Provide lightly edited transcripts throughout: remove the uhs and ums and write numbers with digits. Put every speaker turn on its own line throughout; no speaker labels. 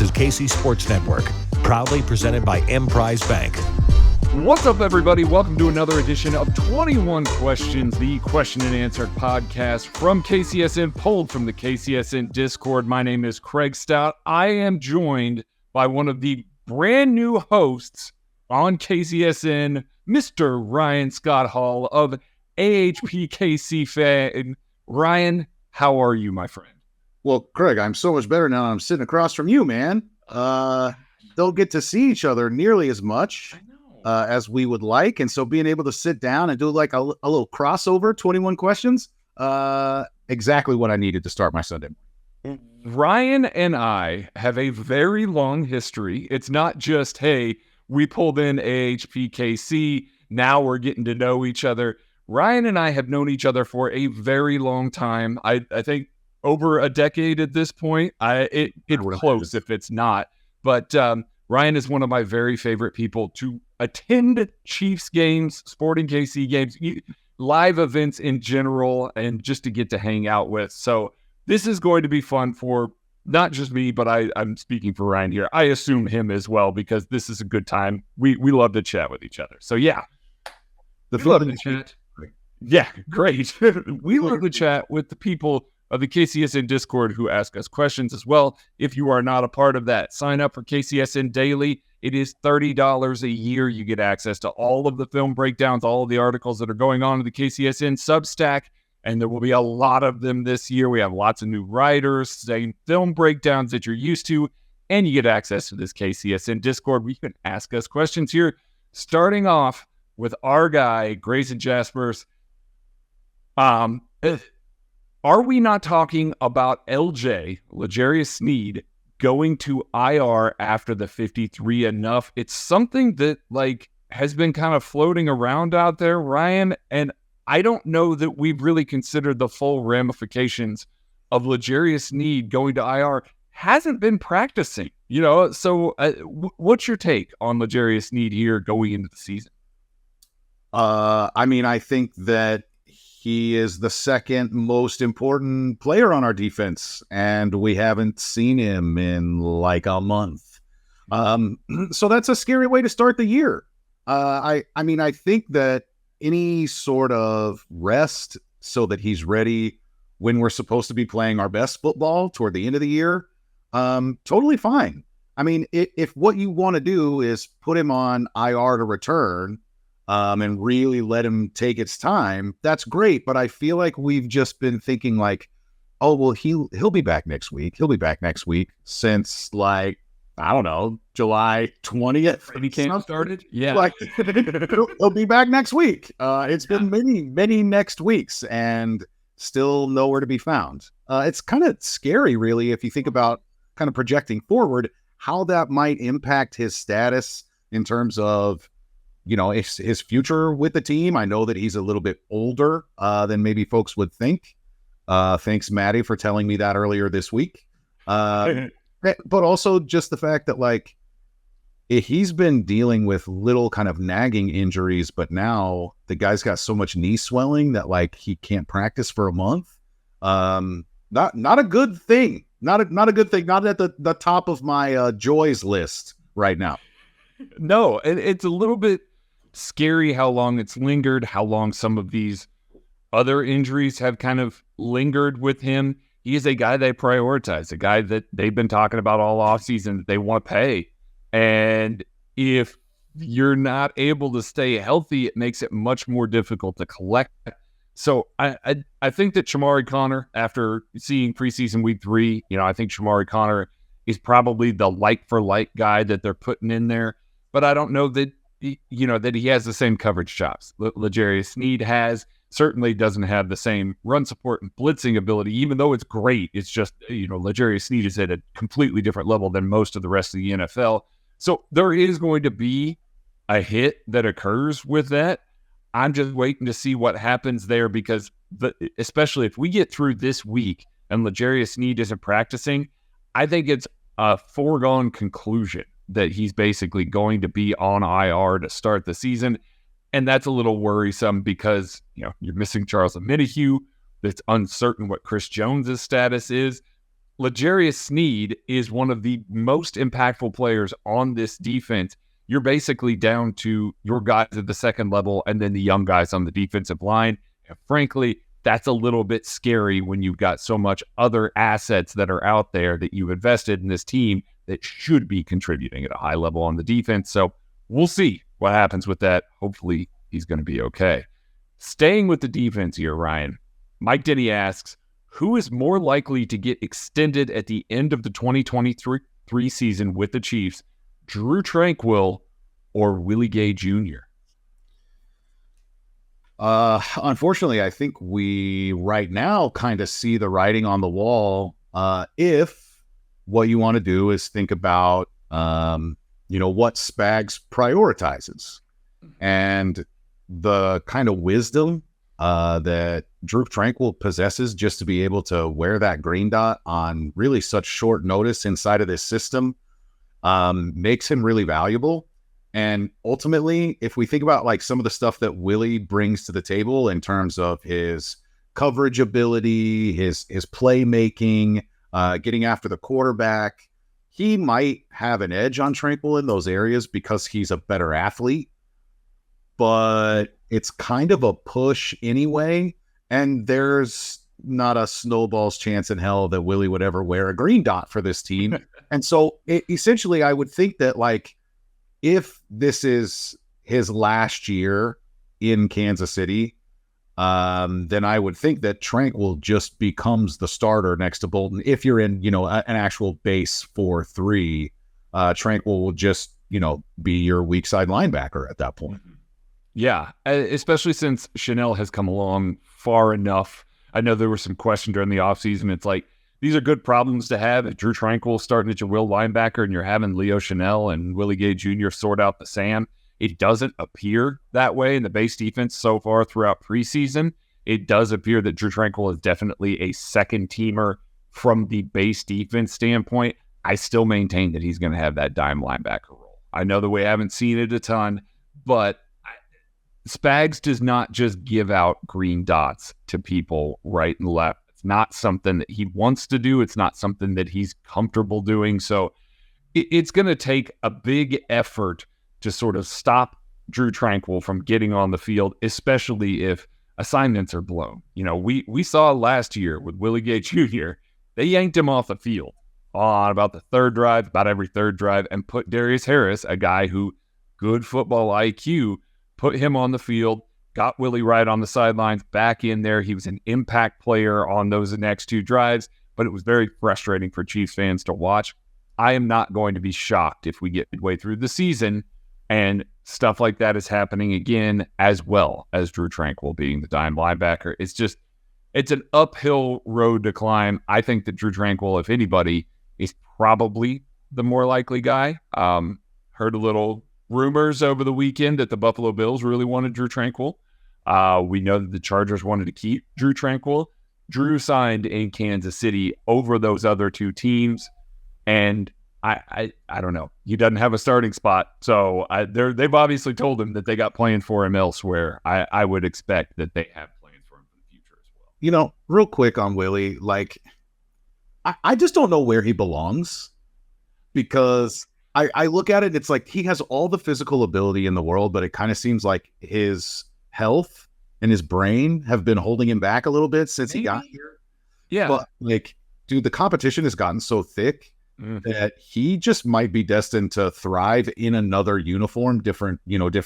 is KC Sports Network, proudly presented by Emprise Bank.
What's up, everybody? Welcome to another edition of 21 Questions, the question and answer podcast from KCSN, pulled from the KCSN Discord. My name is Craig Stout. I am joined by one of the brand new hosts on KCSN, Mr. Ryan Scott Hall of AHPKC fan. Ryan, how are you, my friend?
Well, Craig, I'm so much better now. I'm sitting across from you, man. Don't get to see each other nearly as much as we would like. And so being able to sit down and do like a little crossover, 21 questions, exactly what I needed to start my Sunday.
Ryan and I have a very long history. It's not just, hey, we pulled in AHPKC, now we're getting to know each other. Ryan and I have known each other for a very long time. I think over a decade at this point. It's close if it's not. But Ryan is one of my very favorite people to attend Chiefs games, Sporting KC games, live events in general, and just to get to hang out with. So this is going to be fun for not just me, but I'm speaking for Ryan here. I assume him as well, because this is a good time. We love to chat with each other. So yeah, we love to chat. Yeah, great. We love to chat with the people of the KCSN Discord who ask us questions as well. If you are not a part of that, sign up for KCSN Daily. It is $30 a year. You get access to all of the film breakdowns, all of the articles that are going on in the KCSN Substack, and there will be a lot of them this year. We have lots of new writers, saying film breakdowns that you're used to, and you get access to this KCSN Discord where you can ask us questions here, starting off with our guy, Grayson Jaspers. Are we not talking about LJ, L'Jarius Sneed, going to IR after the 53 enough? It's something that has been kind of floating around out there, Ryan, and I don't know that we've really considered the full ramifications of L'Jarius Sneed going to IR. Hasn't been practicing, so what's your take on L'Jarius Sneed here going into the season?
I think that he is the second most important player on our defense, and we haven't seen him in like a month. So that's a scary way to start the year. I think that any sort of rest so that he's ready when we're supposed to be playing our best football toward the end of the year, totally fine. If what you want to do is put him on IR to return, and really let him take its time, that's great. But I feel like we've just been thinking oh, well, he'll be back next week. He'll be back next week since July 20th.
He came started. Yeah.
He'll be back next week. It's been many next weeks and still nowhere to be found. It's kind of scary, really, if you think about kind of projecting forward, how that might impact his status in terms of his future with the team. I know that he's a little bit older than maybe folks would think. Thanks, Maddie, for telling me that earlier this week. But also just the fact that he's been dealing with little kind of nagging injuries, but now the guy's got so much knee swelling that he can't practice for a month. Not a good thing. Not a good thing. Not at the top of my joys list right now.
No, it's a little bit scary how long it's lingered, how long some of these other injuries have kind of lingered with him. He is a guy they prioritize, a guy that they've been talking about all offseason that they want to pay. And if you're not able to stay healthy, it makes it much more difficult to collect. So I think that Shamari Connor, after seeing preseason week 3, I think Shamari Connor is probably the like-for-like guy that they're putting in there. But I don't know that that he has the same coverage chops L'Jarius Sneed has. Certainly doesn't have the same run support and blitzing ability, even though it's great. It's just, L'Jarius Sneed is at a completely different level than most of the rest of the NFL. So there is going to be a hit that occurs with that. I'm just waiting to see what happens there, because especially if we get through this week and L'Jarius Sneed isn't practicing, I think it's a foregone conclusion that he's basically going to be on IR to start the season. And that's a little worrisome because, you're missing Charles Omenihu. It's uncertain what Chris Jones's status is. L'Jarius Sneed is one of the most impactful players on this defense. You're basically down to your guys at the second level and then the young guys on the defensive line. And frankly, that's a little bit scary when you've got so much other assets that are out there that you've invested in this team that should be contributing at a high level on the defense. So we'll see what happens with that. Hopefully he's going to be okay. Staying with the defense here, Ryan, Mike Denny asks, who is more likely to get extended at the end of the 2023 season with the Chiefs, Drue Tranquill or Willie Gay Jr.?
Unfortunately, I think we right now kind of see the writing on the wall. If what you want to do is think about, what Spags prioritizes and the kind of wisdom that Drue Tranquill possesses just to be able to wear that green dot on really such short notice inside of this system makes him really valuable. And ultimately, if we think about like some of the stuff that Willie brings to the table in terms of his coverage ability, his playmaking, getting after the quarterback, he might have an edge on Tranquill in those areas because he's a better athlete. But it's kind of a push anyway, and there's not a snowball's chance in hell that Willie would ever wear a green dot for this team. And so essentially, I would think that like, if this is his last year in Kansas City, then I would think that Tranquill just becomes the starter next to Bolton. If you're in, an actual base 4-3, Tranquill will just, be your weak side linebacker at that point.
Yeah, especially since Chanel has come along far enough. I know there were some questions during the offseason. It's like, these are good problems to have. If Drue Tranquill starting at your will linebacker and you're having Leo Chanel and Willie Gay Jr. sort out the Sam, it doesn't appear that way in the base defense so far throughout preseason. It does appear that Drue Tranquill is definitely a second teamer from the base defense standpoint. I still maintain that he's going to have that dime linebacker role. I know that we haven't seen it a ton, but Spags does not just give out green dots to people right and left. It's not something that he wants to do. It's not something that he's comfortable doing. So it's going to take a big effort to sort of stop Drue Tranquill from getting on the field, especially if assignments are blown. We saw last year with Willie Gay Jr., they yanked him off the field on about the third drive, about every third drive, and put Darius Harris, a guy who good football IQ, put him on the field, got Willie right on the sidelines, back in there. He was an impact player on those next two drives, but it was very frustrating for Chiefs fans to watch. I am not going to be shocked if we get midway through the season and stuff like that is happening again, as well as Drue Tranquill being the dime linebacker. It's an uphill road to climb. I think that Drue Tranquill, if anybody, is probably the more likely guy. Heard a little rumors over the weekend that the Buffalo Bills really wanted Drue Tranquill. We know that the Chargers wanted to keep Drue Tranquill. Drue signed in Kansas City over those other two teams, and I don't know. He doesn't have a starting spot, so they've obviously told him that they got plans for him elsewhere. I would expect that they have plans for him for the future as well.
Real quick on Willie, like I just don't know where he belongs, because I look at it, it's like he has all the physical ability in the world, but it kind of seems like his health and his brain have been holding him back a little bit since he got here.
Yeah.
But dude, the competition has gotten so thick that he just might be destined to thrive in another uniform, different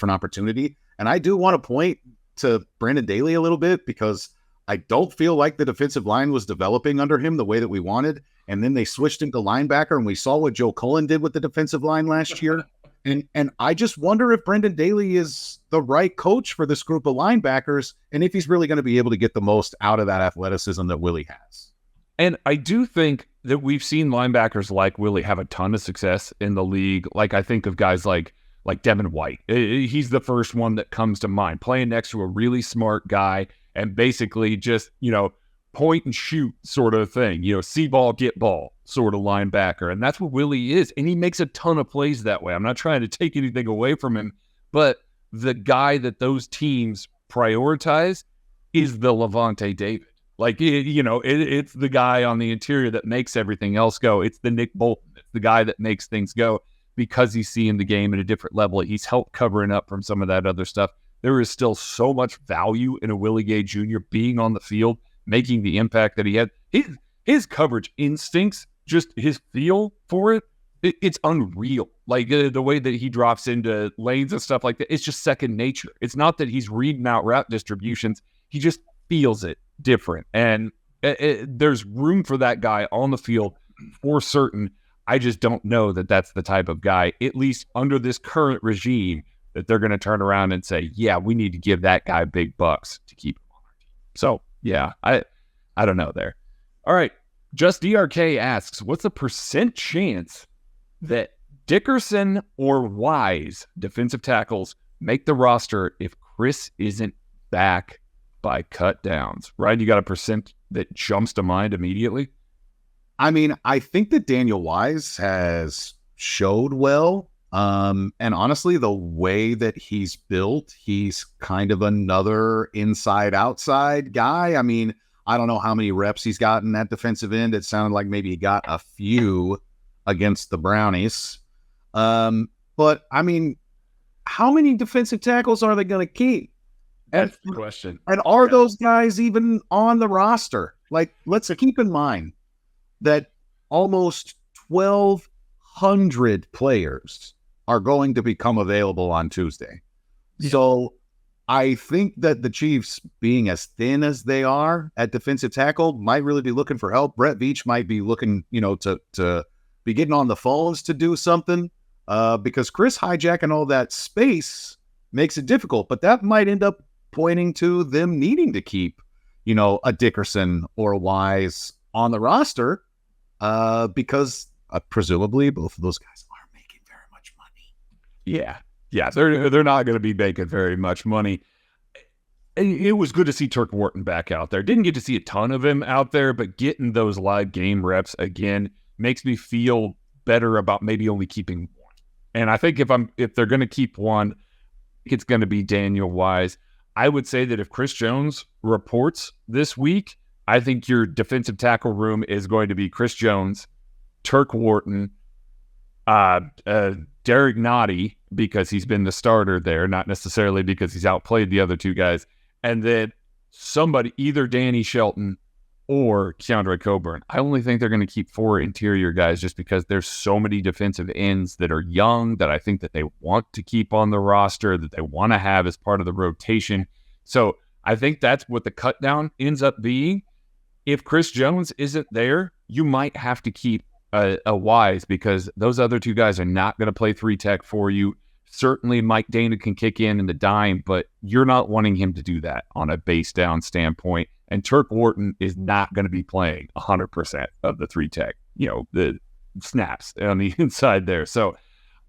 opportunity. And I do want to point to Brandon Daly a little bit, because I don't feel like the defensive line was developing under him the way that we wanted. And then they switched him to linebacker, and we saw what Joe Cullen did with the defensive line last year. And I just wonder if Brendan Daly is the right coach for this group of linebackers, and if he's really going to be able to get the most out of that athleticism that Willie has.
And I do think that we've seen linebackers like Willie have a ton of success in the league. Like, I think of guys like Devin White. He's the first one that comes to mind, playing next to a really smart guy and basically just, point and shoot sort of thing, see ball, get ball sort of linebacker. And that's what Willie is. And he makes a ton of plays that way. I'm not trying to take anything away from him, but the guy that those teams prioritize is the Levante David. Like, it's the guy on the interior that makes everything else go. It's the Nick Bolton. It's the guy that makes things go because he's seeing the game at a different level. He's helped covering up from some of that other stuff. There is still so much value in a Willie Gay Jr. being on the field, making the impact that he had. His coverage instincts, just his feel for it's unreal. Like the way that he drops into lanes and stuff like that, it's just second nature. It's not that he's reading out route distributions. He just feels it different. And there's room for that guy on the field for certain. I just don't know that that's the type of guy, at least under this current regime, that they're going to turn around and say, yeah, we need to give that guy big bucks to keep him on our team. So, yeah, I don't know there. All right. Just DRK asks, what's the % chance that Dickerson or Wise defensive tackles make the roster if Chris isn't back by cut downs? Ryan, you got a % that jumps to mind immediately?
I mean, I think that Daniel Wise has showed well. And honestly, the way that he's built, he's kind of another inside-outside guy. I mean, I don't know how many reps he's gotten at defensive end. It sounded like maybe he got a few against the Brownies. But, I mean, how many defensive tackles are they going to keep?
That's the question.
And are those guys even on the roster? Like, let's keep in mind that almost 1,200 players are going to become available on Tuesday. Yeah. So I think that the Chiefs, being as thin as they are at defensive tackle, might really be looking for help. Brett Veach might be looking, to be getting on the phones to do something because Chris hijacking all that space makes it difficult. But that might end up pointing to them needing to keep, a Dickerson or a Wise on the roster because presumably both of those guys aren't making very much money.
Yeah, they're not going to be making very much money. It was good to see Turk Wharton back out there. Didn't get to see a ton of him out there, but getting those live game reps again makes me feel better about maybe only keeping one. And I think if they're going to keep one, it's going to be Daniel Wise. I would say that if Chris Jones reports this week, I think your defensive tackle room is going to be Chris Jones, Turk Wharton, Derek Nottie, because he's been the starter there, not necessarily because he's outplayed the other two guys, and then somebody, either Danny Shelton or Keandre Coburn. I only think they're going to keep 4 interior guys just because there's so many defensive ends that are young that I think that they want to keep on the roster, that they want to have as part of the rotation. So I think that's what the cut down ends up being. If Chris Jones isn't there, you might have to keep a Wise because those other two guys are not going to play 3-tech for you. Certainly Mike Dana can kick in the dime, but you're not wanting him to do that on a base down standpoint. And Turk Wharton is not going to be playing 100% of the 3-tech, the snaps on the inside there. So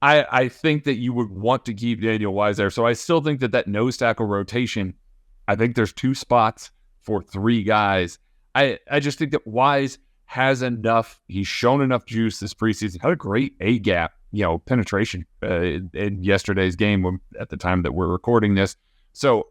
I think that you would want to keep Daniel Wise there. So I still think that nose tackle rotation, I think there's 2 spots for 3 guys. I just think that Wise has enough. He's shown enough juice this preseason. Had a great A-gap, penetration in yesterday's game at the time that we're recording this. So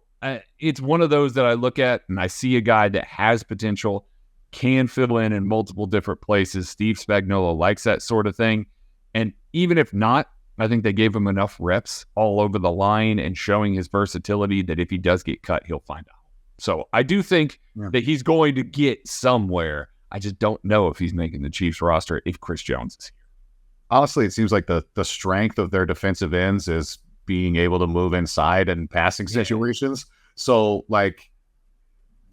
it's one of those that I look at and I see a guy that has potential, can fill in multiple different places. Steve Spagnuolo likes that sort of thing. And even if not, I think they gave him enough reps all over the line and showing his versatility that if he does get cut, he'll find out. So I do think that he's going to get somewhere. I just don't know if he's making the Chiefs roster if Chris Jones is here.
Honestly, it seems like the strength of their defensive ends is being able to move inside and passing situations. So like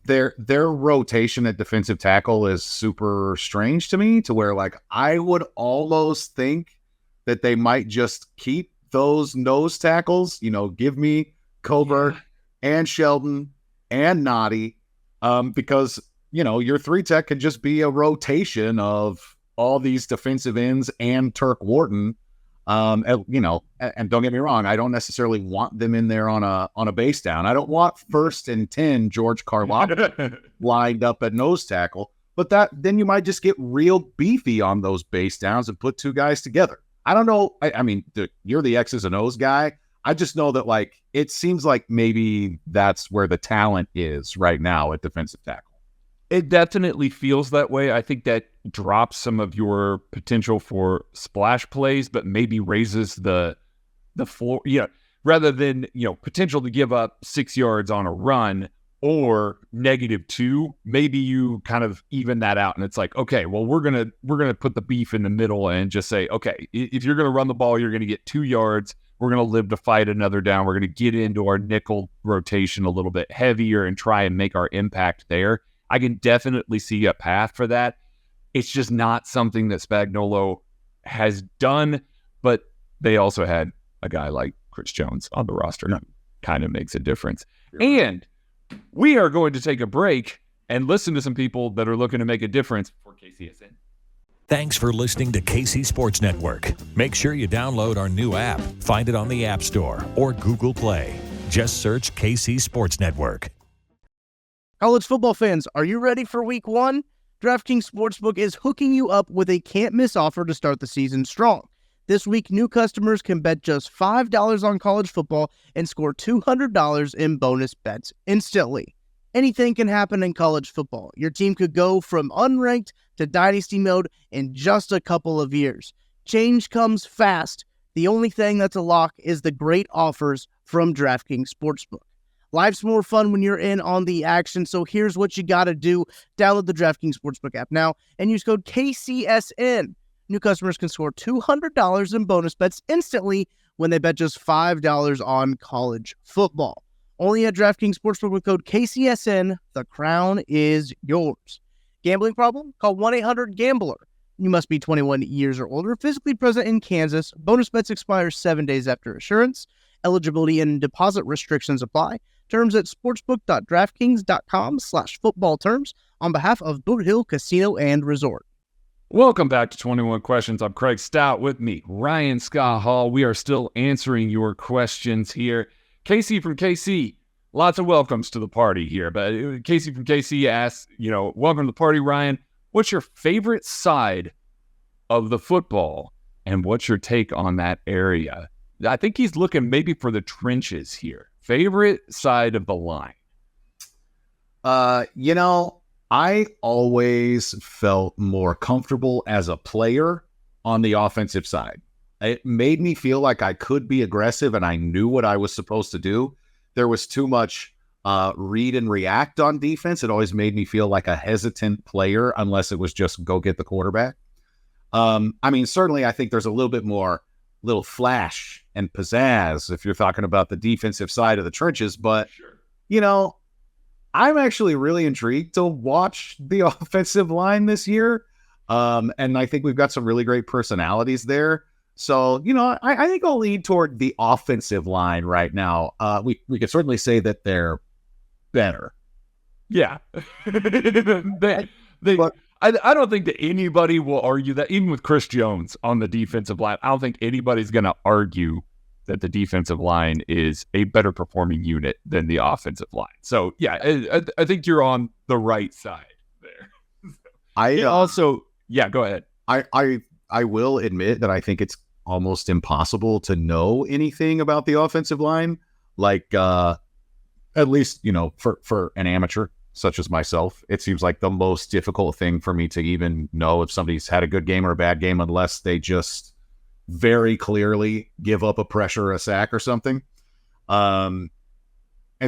their rotation at defensive tackle is super strange to me, to where like I would almost think that they might just keep those nose tackles, give me Coburn and Sheldon and Nottie, because your 3-tech could just be a rotation of all these defensive ends and Turk Wharton. And don't get me wrong, I don't necessarily want them in there on a base down. I don't want 1st and 10 George Karlaftis lined up at nose tackle, but then you might just get real beefy on those base downs and put 2 guys together. I don't know. I mean, you're the X's and O's guy. I just know that it seems like maybe that's where the talent is right now at defensive tackle.
It definitely feels that way. I think that drops some of your potential for splash plays, but maybe raises the floor, rather than, potential to give up 6 yards on a run or -2, maybe you kind of even that out. And it's like, okay, well, we're going to put the beef in the middle and just say, okay, if you're going to run the ball, you're going to get 2 yards. We're going to live to fight another down. We're going to get into our nickel rotation a little bit heavier and try and make our impact there. I can definitely see a path for that. It's just not something that Spagnuolo has done, but they also had a guy like Chris Jones on the roster. Kind of makes a difference. And we are going to take a break and listen to some people that are looking to make a difference for KCSN.
Thanks for listening to KC Sports Network. Make sure you download our new app. Find it on the App Store or Google Play. Just search KC Sports Network.
College football fans, are you ready for Week 1? DraftKings Sportsbook is hooking you up with a can't-miss offer to start the season strong. This week, new customers can bet just $5 on college football and score $200 in bonus bets instantly. Anything can happen in college football. Your team could go from unranked to dynasty mode in just a couple of years. Change comes fast. The only thing that's a lock is the great offers from DraftKings Sportsbook. Life's more fun when you're in on the action, so here's what you got to do. Download the DraftKings Sportsbook app now and use code KCSN. New customers can score $200 in bonus bets instantly when they bet just $5 on college football. Only at DraftKings Sportsbook with code KCSN. The crown is yours. Gambling problem? Call 1-800-GAMBLER. You must be 21 years or older, physically present in Kansas. Bonus bets expire 7 days after issuance. Eligibility and deposit restrictions apply. Terms at sportsbook.draftkings.com/football terms on behalf of Boot Hill Casino and Resort.
Welcome back to 21 Questions. I'm Craig Stout, with me, Ryan Scott Hall. We are still answering your questions here. Casey from KC, lots of welcomes to the party here. But Casey from KC asks, welcome to the party, Ryan. What's your favorite side of the football, and what's your take on that area? I think he's looking maybe for the trenches here. Favorite side of the line?
I always felt more comfortable as a player on the offensive side. It made me feel like I could be aggressive and I knew what I was supposed to do. There was too much read and react on defense. It always made me feel like a hesitant player unless it was just go get the quarterback. Certainly I think there's a little bit more little flash and pizzazz if you're talking about the defensive side of the trenches. But,
Sure.
I'm actually really intrigued to watch the offensive line this year. And I think we've got some really great personalities there. So, I think I'll lean toward the offensive line right now. We could certainly say that they're better.
Yeah. I don't think that anybody will argue that, even with Chris Jones on the defensive line. I don't think anybody's going to argue that the defensive line is a better performing unit than the offensive line. So, yeah, I think you're on the right side there. Go ahead.
I will admit that I think it's almost impossible to know anything about the offensive line, like at least, for an amateur such as myself. It seems like the most difficult thing for me to even know if somebody's had a good game or a bad game, unless they just very clearly give up a pressure or a sack or something. And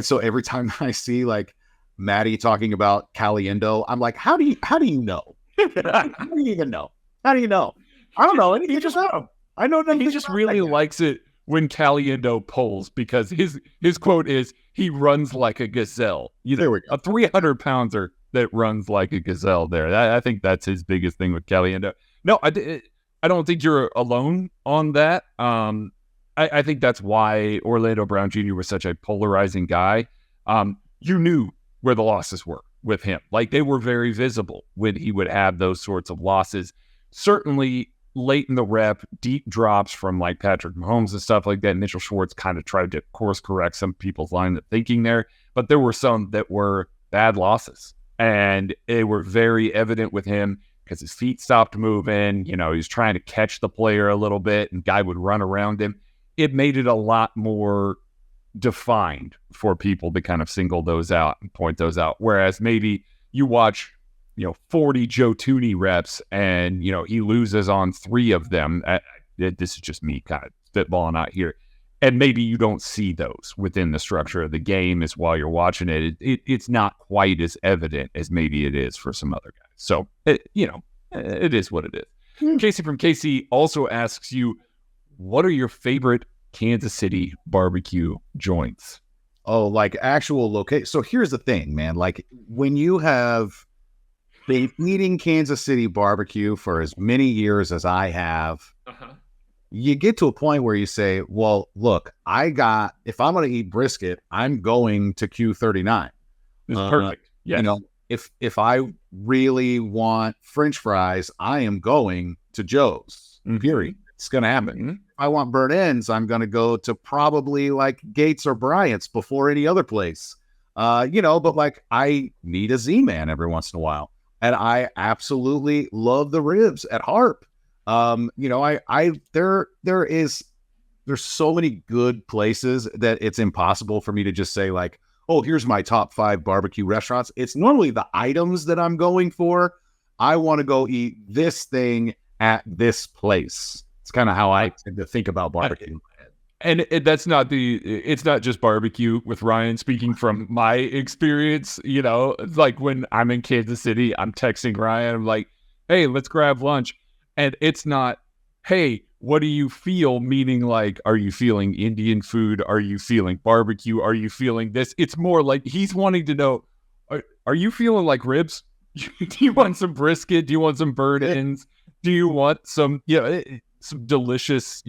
so every time I see like Maddie talking about Caliendo, I'm like, how do you know? How do you even know? How do you know? I don't know. You just know. I know nothing.
He just really likes it when Caliendo pulls, because his quote is, he runs like a gazelle.
There we go.
A 300-pounder that runs like a gazelle there. I think that's his biggest thing with Caliendo. No, I don't think you're alone on that. I think that's why Orlando Brown Jr. was such a polarizing guy. You knew where the losses were with him. Like, they were very visible when he would have those sorts of losses. Certainly late in the rep, deep drops from like Patrick Mahomes and stuff like that. Mitchell Schwartz kind of tried to course correct some people's line of thinking there, but there were some that were bad losses, and they were very evident with him because his feet stopped moving. He was trying to catch the player a little bit and guy would run around him. It made it a lot more defined for people to kind of single those out and point those out. Whereas maybe you watch 40 Joe Tooney reps and, he loses on 3 of them. This is just me kind of spitballing out here. And maybe you don't see those within the structure of the game as while you're watching it. It's not quite as evident as maybe it is for some other guys. So, it is what it is. Casey from KC also asks you, what are your favorite Kansas City barbecue joints?
Oh, like actual location. So here's the thing, man. Like when you have been eating Kansas City barbecue for as many years as I have, you get to a point where you say, well, look, if I'm going to eat brisket, I'm going to Q39.
It's perfect. Yeah.
If I really want French fries, I am going to Joe's. Period. It's going to happen.
Mm-hmm.
If I want burnt ends, I'm going to go to probably like Gates or Bryant's before any other place. But like I need a Z-Man every once in a while. And I absolutely love the ribs at Harp. There's so many good places that it's impossible for me to just say like, oh, here's my top 5 barbecue restaurants. It's normally the items that I'm going for. I want to go eat this thing at this place. It's kind of how I tend to think about barbecue.
And it's not just barbecue with Ryan. Speaking from my experience, like when I'm in Kansas City, I'm texting Ryan. I'm like, hey, let's grab lunch. And it's not, hey, what do you feel? Meaning like, are you feeling Indian food? Are you feeling barbecue? Are you feeling this? It's more like he's wanting to know, are you feeling like ribs? Do you want some brisket? Do you want some burnt ends? Do you want some delicious,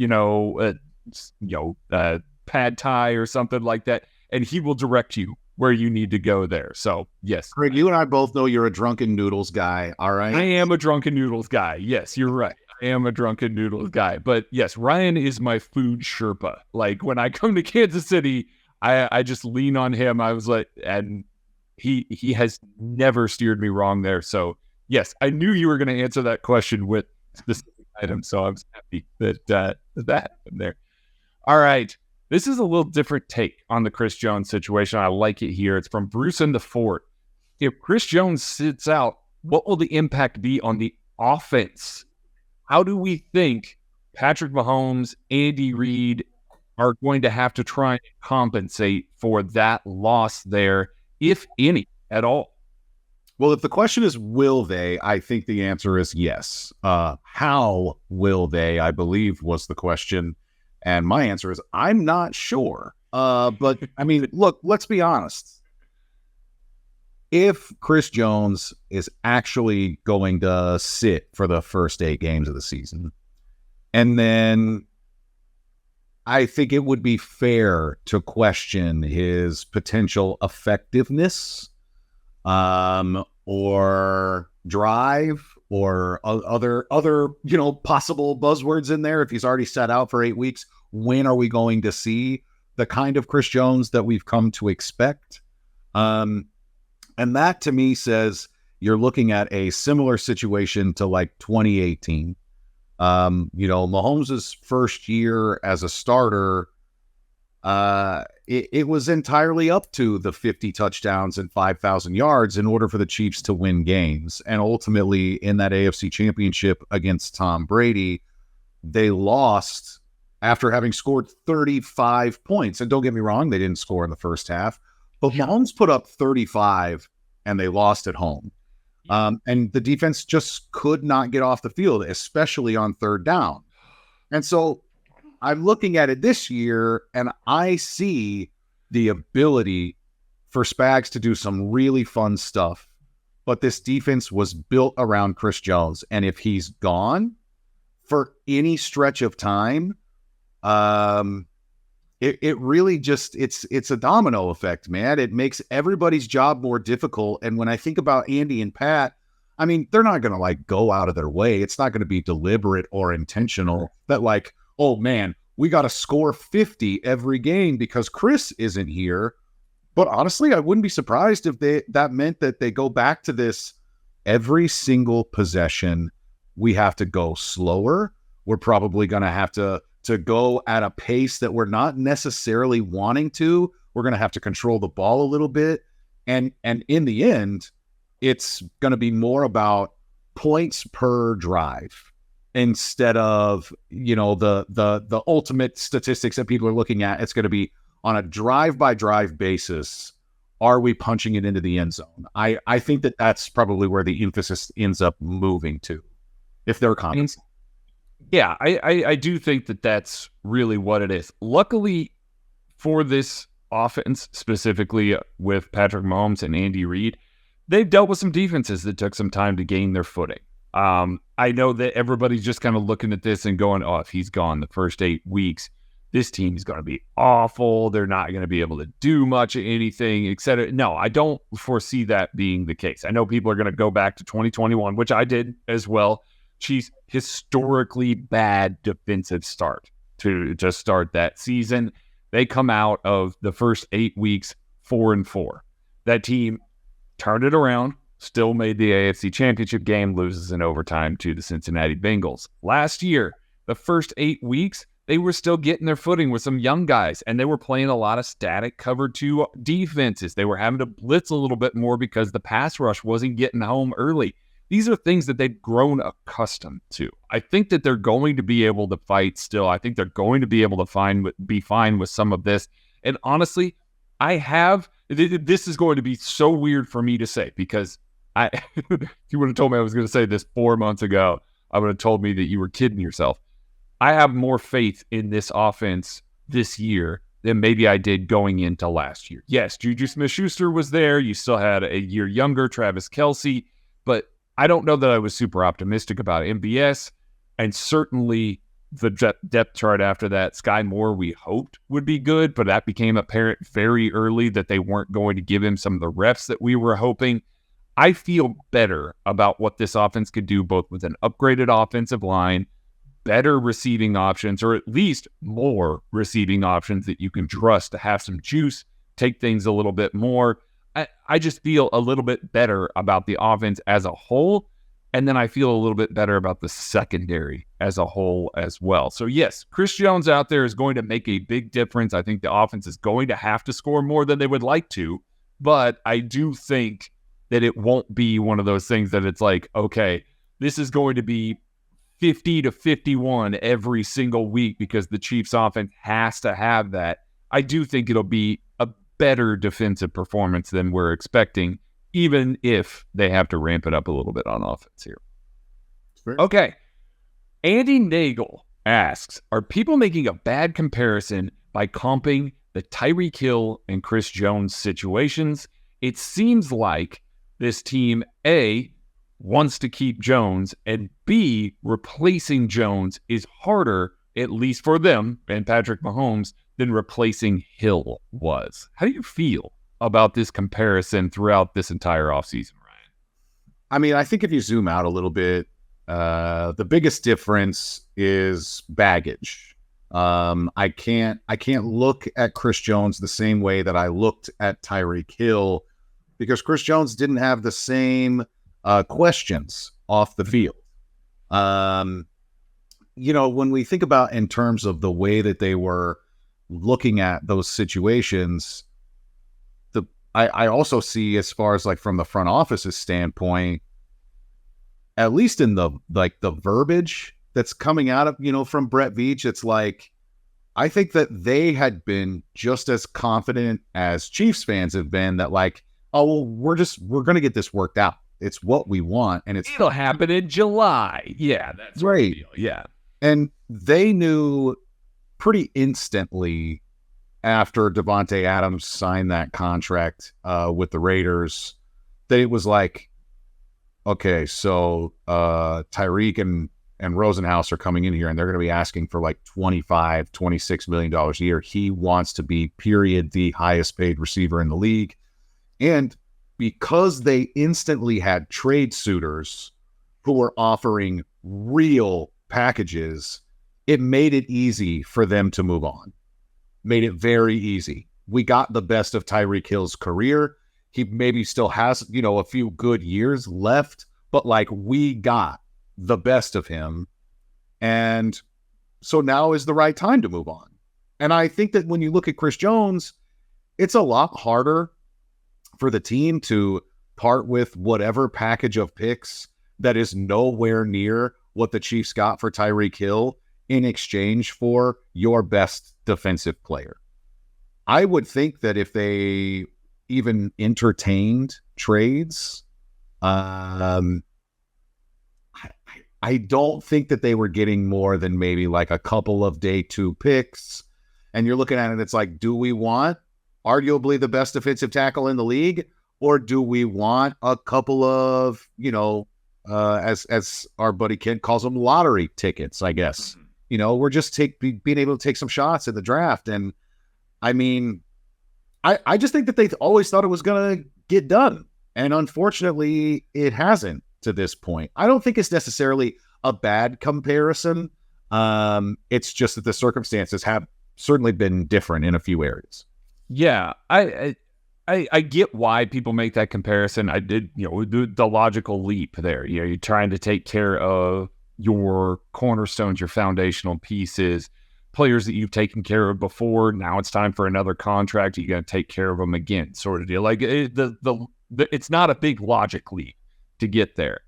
pad thai or something like that? And he will direct you where you need to go there. So yes.
Greg, you and I both know you're a drunken noodles guy. All right.
I am a drunken noodles guy. Yes, you're right. I am a drunken noodles guy. But yes, Ryan is my food Sherpa. Like when I come to Kansas City, I just lean on him. I was like, and he has never steered me wrong there. So yes, I knew you were going to answer that question with specific items. So I was happy that that happened there. All right. This is a little different take on the Chris Jones situation. I like it here. It's from Bruce in the Fort. If Chris Jones sits out, what will the impact be on the offense? How do we think Patrick Mahomes, Andy Reid are going to have to try and compensate for that loss there, if any at all?
Well, if the question is, will they? I think the answer is yes. How will they, I believe, was the question. And my answer is, I'm not sure. But I mean, look, let's be honest. If Chris Jones is actually going to sit for the first 8 games of the season, and then I think it would be fair to question his potential effectiveness, or drive, or other possible buzzwords in there. If he's already sat out for 8 weeks, when are we going to see the kind of Chris Jones that we've come to expect? And that to me says you're looking at a similar situation to like 2018. Mahomes' first year as a starter, it was entirely up to the 50 touchdowns and 5,000 yards in order for the Chiefs to win games. And ultimately, in that AFC Championship against Tom Brady, they lost after having scored 35 points. And don't get me wrong, they didn't score in the first half, but Mahomes put up 35 and they lost at home. And the defense just could not get off the field, especially on third down. And so I'm looking at it this year, and I see the ability for Spags to do some really fun stuff. But this defense was built around Chris Jones. And if he's gone for any stretch of time, it really just, it's a domino effect, man. It makes everybody's job more difficult. And when I think about Andy and Pat, I mean, they're not going to like go out of their way. It's not going to be deliberate or intentional that like, oh man, we got to score 50 every game because Chris isn't here. But honestly, I wouldn't be surprised if that meant that they go back to this every single possession. We have to go slower. We're probably going to have to go at a pace that we're not necessarily wanting to. We're going to have to control the ball a little bit. And in the end, it's going to be more about points per drive instead of, the ultimate statistics that people are looking at. It's going to be on a drive-by-drive basis. Are we punching it into the end zone? I think that's probably where the emphasis ends up moving to, if they're confident.
Yeah, I do think that that's really what it is. Luckily for this offense, specifically with Patrick Mahomes and Andy Reid, they've dealt with some defenses that took some time to gain their footing. I know that everybody's just kind of looking at this and going, oh, if he's gone the first 8 weeks, this team is going to be awful. They're not going to be able to do much of anything, et cetera. No, I don't foresee that being the case. I know people are going to go back to 2021, which I did as well. Chiefs historically bad defensive start to just start that season. They come out of the first 8 weeks 4-4. That team turned it around, still made the AFC Championship game, loses in overtime to the Cincinnati Bengals. Last year, the first 8 weeks, they were still getting their footing with some young guys, and they were playing a lot of static cover 2 defenses. They were having to blitz a little bit more because the pass rush wasn't getting home early. These are things that they've grown accustomed to. I think that they're going to be able to fight still. I think they're going to be able to be fine with some of this. And honestly, this is going to be so weird for me to say, because if you would have told me I was going to say this 4 months ago, I would have told me that you were kidding yourself. I have more faith in this offense this year than maybe I did going into last year. Yes, Juju Smith-Schuster was there. You still had a year younger Travis Kelce, but I don't know that I was super optimistic about MBS, and certainly the depth chart after that. Sky Moore, we hoped would be good, but that became apparent very early that they weren't going to give him some of the reps that we were hoping. I feel better about what this offense could do, both with an upgraded offensive line, better receiving options, or at least more receiving options that you can trust to have some juice, take things a little bit more. I just feel a little bit better about the offense as a whole, and then I feel a little bit better about the secondary as a whole as well. So yes, Chris Jones out there is going to make a big difference. I think the offense is going to have to score more than they would like to, but I do think that it won't be one of those things that it's like, okay, this is going to be 50-51 every single week because the Chiefs offense has to have that. I do think it'll be a better defensive performance than we're expecting, even if they have to ramp it up a little bit on offense here. Okay. Andy Nagel asks, are people making a bad comparison by comping the Tyreek Hill and Chris Jones situations? It seems like this team, A, wants to keep Jones, and B, replacing Jones is harder, at least for them and Patrick Mahomes, than replacing Hill was. How do you feel about this comparison throughout this entire offseason, Ryan?
I mean, I think if you zoom out a little bit, the biggest difference is baggage. I can't look at Chris Jones the same way that I looked at Tyreek Hill, because Chris Jones didn't have the same questions off the field. When we think about in terms of the way that they were looking at those situations, I also see, as far as like from the front office's standpoint, at least in the verbiage that's coming out of, from Brett Veach, it's like, I think that they had been just as confident as Chiefs fans have been that like, oh, well, we're going to get this worked out. It's what we want. And
it'll happen in July. Yeah, that's
right.
Yeah.
And they knew pretty instantly after Devontae Adams signed that contract with the Raiders that it was like, okay, so Tyreek and Rosenhaus are coming in here and they're going to be asking for like $26 million a year. He wants to be, period, the highest paid receiver in the league. And because they instantly had trade suitors who were offering real packages, it made it easy for them to move on. Made it very easy. We got the best of Tyreek Hill's career. He maybe still has, a few good years left, but like we got the best of him. And so now is the right time to move on. And I think that when you look at Chris Jones, it's a lot harder for the team to part with whatever package of picks that is nowhere near what the Chiefs got for Tyreek Hill in exchange for your best defensive player. I would think that if they even entertained trades, I don't think that they were getting more than maybe like a couple of day 2 picks. And you're looking at it, it's like, do we want arguably the best defensive tackle in the league? Or do we want a couple of, as our buddy Ken calls them, lottery tickets, I guess. We're just being able to take some shots in the draft. And I mean, I just think that they always thought it was going to get done. And unfortunately, it hasn't to this point. I don't think it's necessarily a bad comparison. It's just that the circumstances have certainly been different in a few areas.
Yeah, I get why people make that comparison. I did, the logical leap there. You're trying to take care of your cornerstones, your foundational pieces, players that you've taken care of before. Now it's time for another contract. You got to take care of them again, sort of deal. Like it's not a big logic leap to get there.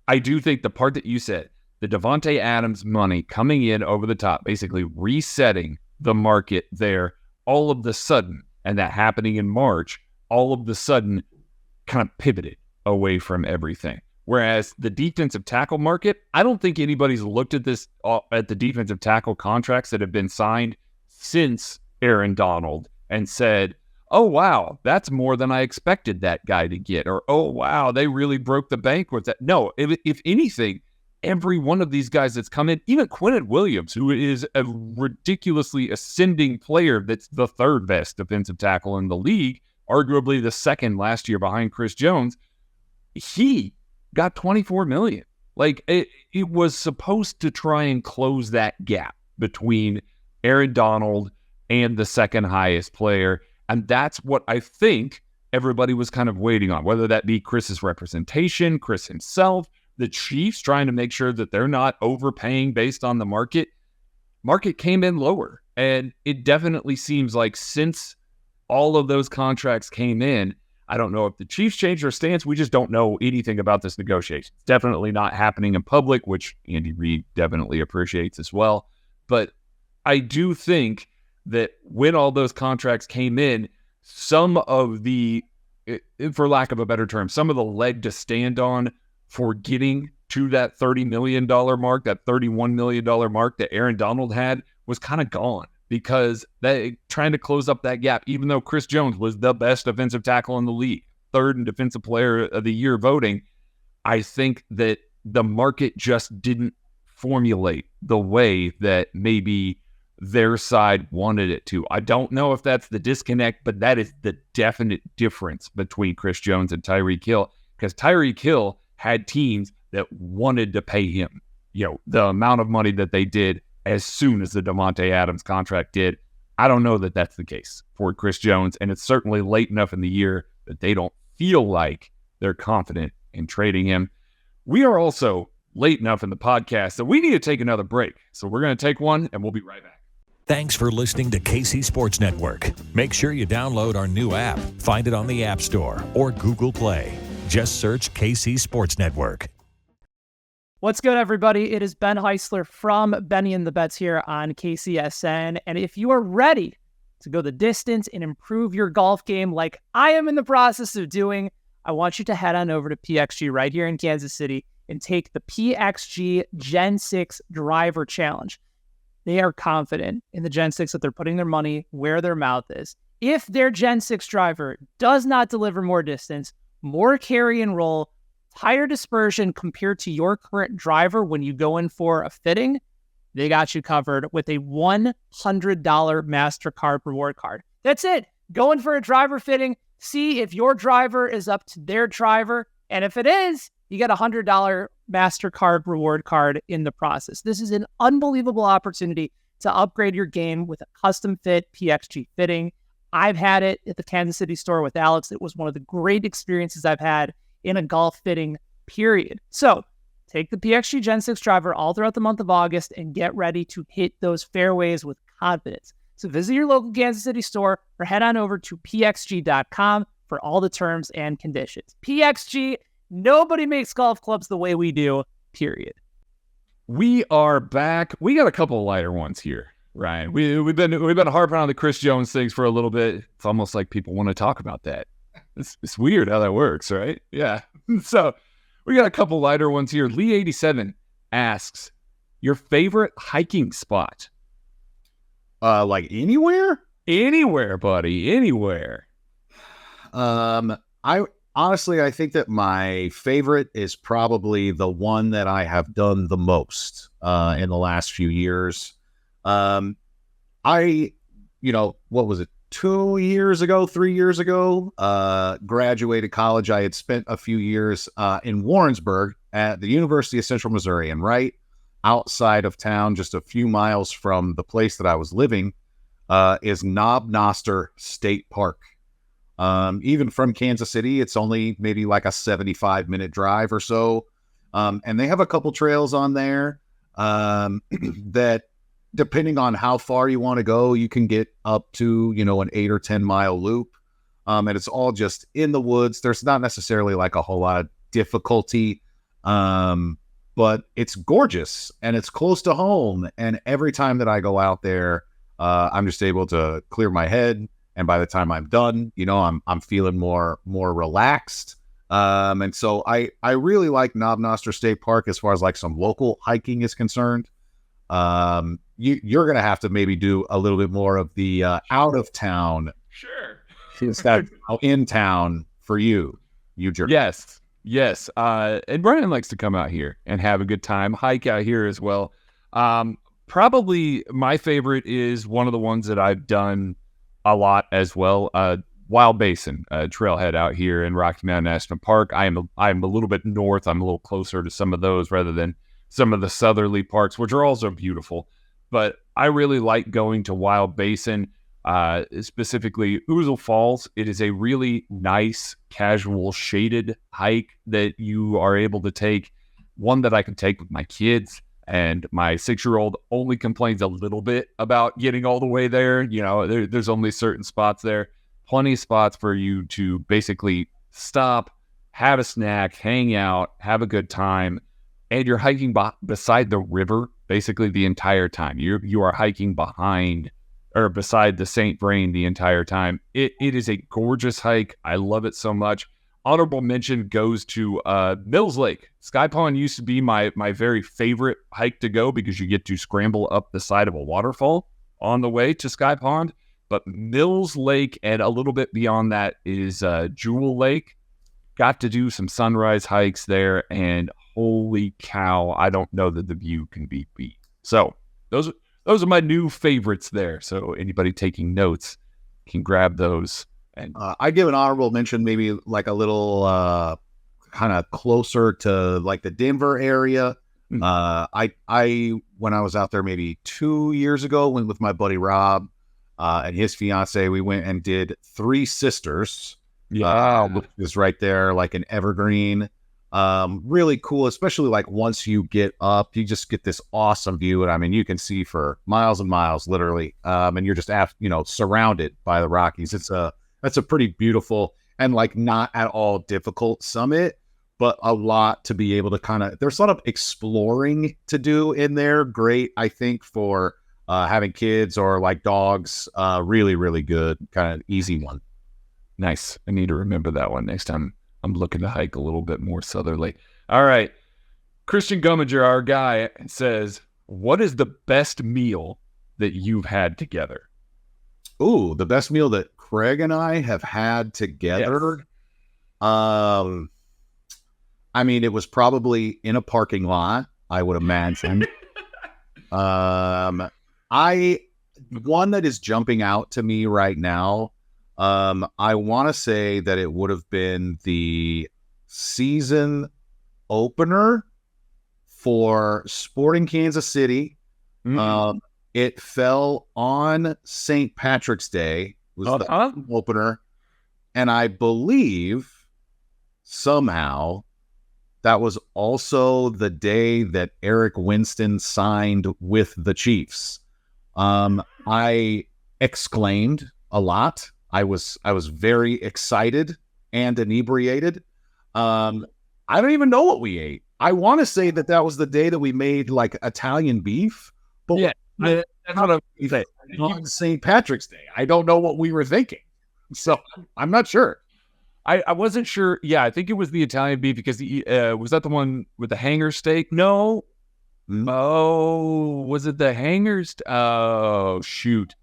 I do think the part that you said, the Davante Adams money coming in over the top, basically resetting the market there all of the sudden, and that happening in March, all of the sudden kind of pivoted away from everything. Whereas the defensive tackle market, I don't think anybody's looked at this, at the defensive tackle contracts that have been signed since Aaron Donald and said, oh, wow, that's more than I expected that guy to get. Or, oh, wow, they really broke the bank with that. No, if anything, every one of these guys that's come in, even Quinnen Williams, who is a ridiculously ascending player that's the 3rd best defensive tackle in the league, arguably the 2nd last year behind Chris Jones, he got $24 million. Like, it was supposed to try and close that gap between Aaron Donald and the 2nd highest player. And that's what I think everybody was kind of waiting on, whether that be Chris's representation, Chris himself, the Chiefs trying to make sure that they're not overpaying based on the market. Market came in lower. And it definitely seems like since all of those contracts came in, I don't know if the Chiefs changed their stance. We just don't know anything about this negotiation. It's definitely not happening in public, which Andy Reid definitely appreciates as well. But I do think that when all those contracts came in, some of the, for lack of a better term, some of the leg to stand on for getting to that $30 million mark, that $31 million mark that Aaron Donald had was kind of gone, because they trying to close up that gap, even though Chris Jones was the best defensive tackle in the league, 3rd in defensive player of the year voting. I think that the market just didn't formulate the way that maybe their side wanted it to. I don't know if that's the disconnect, but that is the definite difference between Chris Jones and Tyreek Hill, because Tyreek Hill had teams that wanted to pay him, the amount of money that they did as soon as the Davante Adams contract did. I don't know that that's the case for Chris Jones, and it's certainly late enough in the year that they don't feel like they're confident in trading him. We are also late enough in the podcast that we need to take another break. So we're going to take one, and we'll be right back.
Thanks for listening to KC Sports Network. Make sure you download our new app. Find it on the App Store or Google Play. Just search KC Sports Network.
What's good, everybody? It is Ben Heisler from Benny and the Bets here on KCSN. And if you are ready to go the distance and improve your golf game like I am in the process of doing, I want you to head on over to PXG right here in Kansas City and take the PXG Gen 6 Driver Challenge. They are confident in the Gen 6 that they're putting their money where their mouth is. If their Gen 6 driver does not deliver more distance, more carry and roll, higher dispersion compared to your current driver when you go in for a fitting, they got you covered with a $100 MasterCard reward card. That's it. Go in for a driver fitting, see if your driver is up to their driver, and if it is, you get a $100 MasterCard reward card in the process. This is an unbelievable opportunity to upgrade your game with a custom fit PXG fitting. I've had it at the Kansas City store with Alex. It was one of the great experiences I've had in a golf fitting, period. So take the PXG Gen 6 driver all throughout the month of August and get ready to hit those fairways with confidence. So visit your local Kansas City store or head on over to pxg.com for all the terms and conditions. PXG, nobody makes golf clubs the way we do, period.
We are back. We got a couple of lighter ones here, Ryan. We've been harping on the Chris Jones things for a little bit. It's almost like people want to talk about that. It's weird how that works, right? Yeah. So we got a couple lighter ones here. Lee87 asks, your favorite hiking spot?
Like anywhere?
Anywhere, buddy. Anywhere.
I honestly, I think that my favorite is probably the one that I have done the most in the last few years. What was it? 3 years ago, graduated college. I had spent a few years in Warrensburg at the University of Central Missouri, and right outside of town, just a few miles from the place that I was living, is Knob Noster State Park. Even from Kansas City, it's only maybe like a 75-minute drive or so. And they have a couple trails on there that, depending on how far you want to go, you can get up to, an 8 or 10 mile loop. And it's all just in the woods. There's not necessarily like a whole lot of difficulty, but it's gorgeous and it's close to home. And every time that I go out there, I'm just able to clear my head. And by the time I'm done, I'm feeling more relaxed. And so I really like Knob Noster State Park as far as like some local hiking is concerned. You're going to have to maybe do a little bit more of the out of town.
Sure.
Instead of in town for you jerk.
Yes. And Brian likes to come out here and have a good time, hike out here as well. Probably my favorite is one of the ones that I've done a lot as well. Wild Basin trailhead out here in Rocky Mountain National Park. I'm a little bit north. I'm a little closer to some of those rather than some of the southerly parks, which are also beautiful. But I really like going to Wild Basin, specifically Ouzel Falls. It is a really nice, casual, shaded hike that you are able to take. One that I can take with my kids. And my 6-year-old only complains a little bit about getting all the way there. There's only certain spots there. Plenty of spots for you to basically stop, have a snack, hang out, have a good time. And you're hiking beside the river basically the entire time. You are hiking behind or beside the St. Vrain the entire time. It is a gorgeous hike. I love it so much. Honorable mention goes to Mills Lake. Sky Pond used to be my very favorite hike to go because you get to scramble up the side of a waterfall on the way to Sky Pond. But Mills Lake and a little bit beyond that is Jewel Lake. Got to do some sunrise hikes there, and holy cow, I don't know that the view can be beat. So those are my new favorites there. So anybody taking notes can grab those. And
I'd give an honorable mention, maybe like a little kind of closer to like the Denver area. I when I was out there maybe 2 years ago, went with my buddy Rob and his fiance. We went and did Three Sisters. Which is right there, like an evergreen. Really cool, especially like once you get up, you just get this awesome view. And I mean, you can see for miles and miles, literally. And you're just surrounded by the Rockies. That's a pretty beautiful and like not at all difficult summit, but a lot to be able to there's a lot of exploring to do in there. Great, I think, for having kids or like dogs. Really, really good, kind of easy one.
Nice. I need to remember that one next time I'm looking to hike a little bit more southerly. All right. Christian Gumminger, our guy, says, what is the best meal that you've had together?
Ooh, the best meal that Craig and I have had together. Yes. I mean, it was probably in a parking lot, I would imagine. One that is jumping out to me right now. I want to say that it would have been the season opener for Sporting Kansas City. Mm-hmm. It fell on St. Patrick's Day. Was the opener. And I believe somehow that was also the day that Eric Winston signed with the Chiefs. I exclaimed a lot. I was very excited and inebriated. I don't even know what we ate. I want to say that was the day that we made like Italian beef, but
Yeah, that's what I'm saying.
on St. Patrick's Day. I don't know what we were thinking, so I'm not sure.
I wasn't sure. Yeah, I think it was the Italian beef because was that the one with the hanger steak? No. Oh, was it the hangers? Oh, shoot.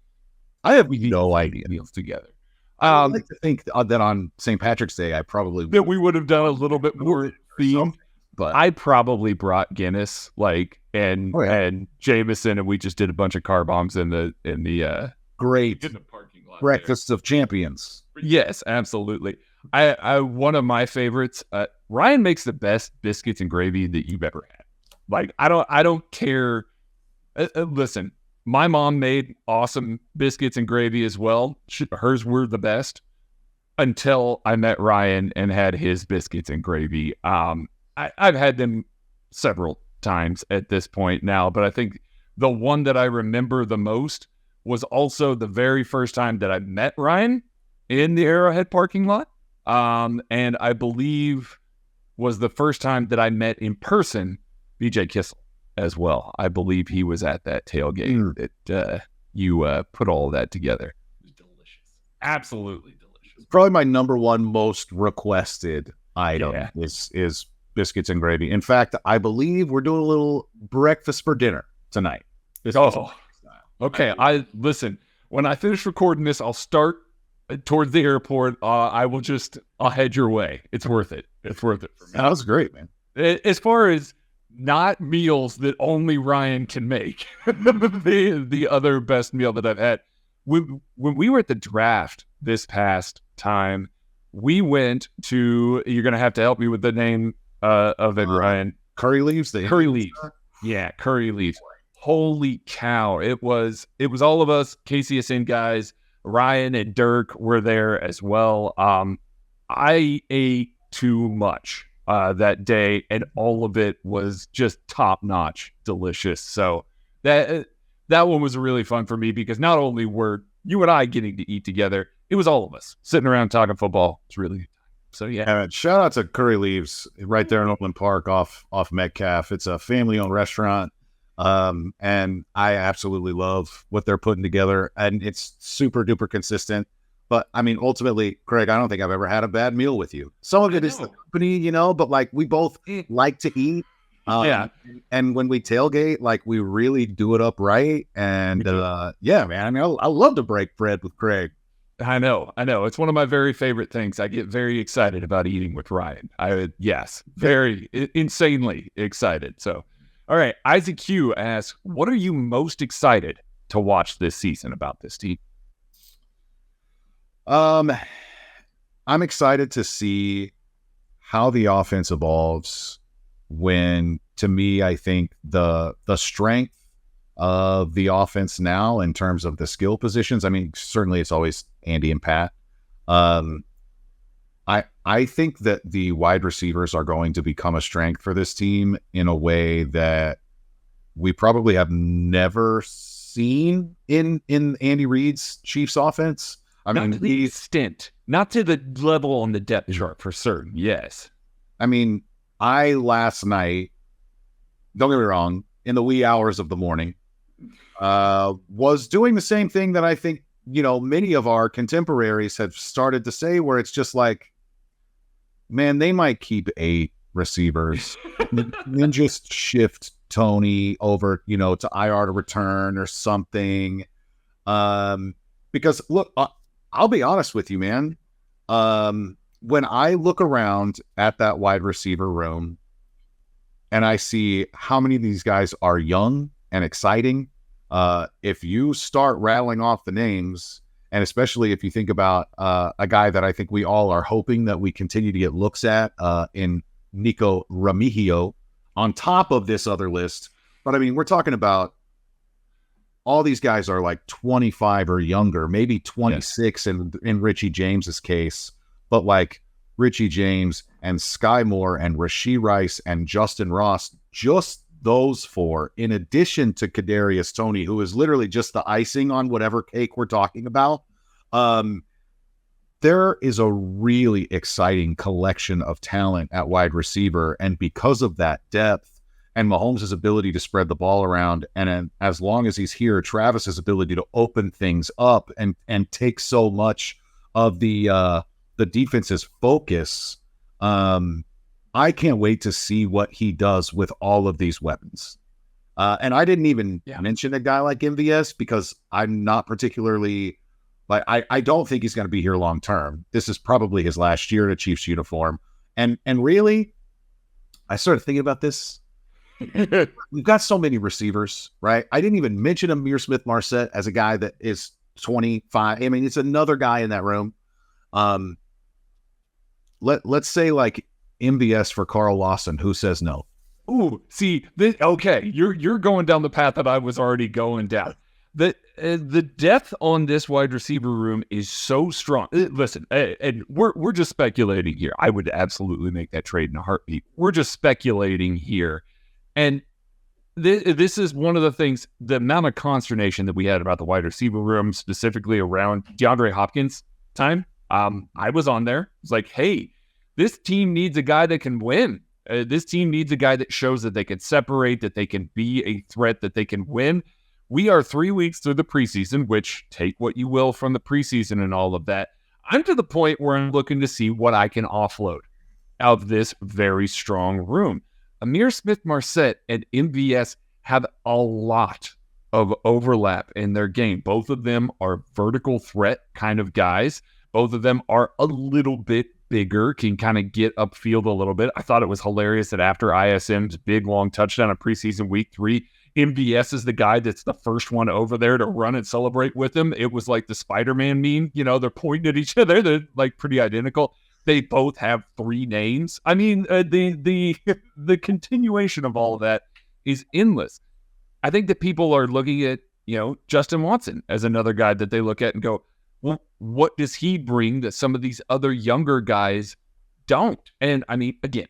I have no idea.
Meals together.
I like to think that on St. Patrick's Day, I probably
that we would have done a little bit more theme.
But
I probably brought Guinness, and Jameson, and we just did a bunch of car bombs in the
great
in the parking lot.
Breakfast of Champions.
Yes, absolutely. I one of my favorites. Ryan makes the best biscuits and gravy that you've ever had. Like I don't care. Listen, my mom made awesome biscuits and gravy as well. Hers were the best until I met Ryan and had his biscuits and gravy. I've had them several times at this point now, but I think the one that I remember the most was also the very first time that I met Ryan in the Arrowhead parking lot. And I believe was the first time that I met in person BJ Kissel as well. I believe he was at that tailgate that you put all of that together. It was delicious. Absolutely delicious.
Probably my number one most requested item is biscuits and gravy. In fact, I believe we're doing a little breakfast for dinner tonight.
Okay. Listen, when I finish recording this, I'll start towards the airport. I'll head your way. It's worth it. It's worth it for me.
That was great, man.
As far as not meals that only Ryan can make, the other best meal that I've had. When we were at the draft this past time, we went to, you're going to have to help me with the name of it, Ryan.
Curry leaves.
Curry leaves. Yeah, curry leaves. Holy cow. It was all of us KCSN guys. Ryan and Dirk were there as well. I ate too much that day, and all of it was just top-notch delicious. So that one was really fun for me because not only were you and I getting to eat together, it was all of us sitting around talking football. It's really good. So yeah.
Shout out to Curry Leaves right there in Oakland Park off Metcalf. It's a family-owned restaurant. And I absolutely love what they're putting together, and it's super duper consistent. But I mean, ultimately, Craig, I don't think I've ever had a bad meal with you. Some of it is the company, but like we both like to eat. And when we tailgate, like we really do it up right. And man, I mean, I love to break bread with Craig.
I know. It's one of my very favorite things. I get very excited about eating with Ryan. Very insanely excited. So, all right. Isaac Q asks, what are you most excited to watch this season about this team?
I'm excited to see how the offense evolves when, to me, I think the strength of the offense now in terms of the skill positions. I mean, certainly it's always Andy and Pat. I think that the wide receivers are going to become a strength for this team in a way that we probably have never seen in Andy Reid's Chiefs offense.
Not to the extent, not to the level on the depth chart for certain. Yes. I
mean, last night, don't get me wrong, in the wee hours of the morning, was doing the same thing that I think, many of our contemporaries have started to say, where it's just like, man, they might keep 8 receivers and just shift Tony over, to IR to return or something. Because look, I'll be honest with you, man. When I look around at that wide receiver room and I see how many of these guys are young and exciting, if you start rattling off the names, and especially if you think about a guy that I think we all are hoping that we continue to get looks at in Nico Remigio on top of this other list. But I mean, we're talking about all these guys are like 25 or younger, maybe 26 in Richie James's case, but like Richie James and Sky Moore and Rashee Rice and Justin Ross, just those 4, in addition to Kadarius Toney, who is literally just the icing on whatever cake we're talking about. there is a really exciting collection of talent at wide receiver. And because of that depth and Mahomes' ability to spread the ball around, and as long as he's here, Travis's ability to open things up and take so much of the defense's focus, I can't wait to see what he does with all of these weapons. And I didn't even mention a guy like MVS because I'm not particularly... But I don't think he's going to be here long term. This is probably his last year in a Chiefs uniform. And really, I started thinking about this. We've got so many receivers, right? I didn't even mention Amir Smith-Marset as a guy that is 25. I mean, it's another guy in that room. Let's say like MVS for Carl Lawson. Who says no?
Ooh, see, okay, you're going down the path that I was already going down. The depth on this wide receiver room is so strong. Listen, and we're just speculating here. I would absolutely make that trade in a heartbeat. We're just speculating here. And this is one of the things, the amount of consternation that we had about the wide receiver room, specifically around DeAndre Hopkins time. I was on there. It's like, hey, this team needs a guy that can win. This team needs a guy that shows that they can separate, that they can be a threat, that they can win. We are 3 weeks through the preseason, which take what you will from the preseason and all of that. I'm to the point where I'm looking to see what I can offload out of this very strong room. Amir Smith-Marset and MVS have a lot of overlap in their game. Both of them are vertical threat kind of guys. Both of them are a little bit bigger, can kind of get upfield a little bit. I thought it was hilarious that after ISM's big, long touchdown in preseason week 3, MVS is the guy that's the first one over there to run and celebrate with him. It was like the Spider-Man meme. You know, they're pointing at each other. They're like pretty identical. They both have 3 names. I mean, the continuation of all of that is endless. I think that people are looking at, Justin Watson as another guy that they look at and go, well, what does he bring that some of these other younger guys don't? And I mean, again,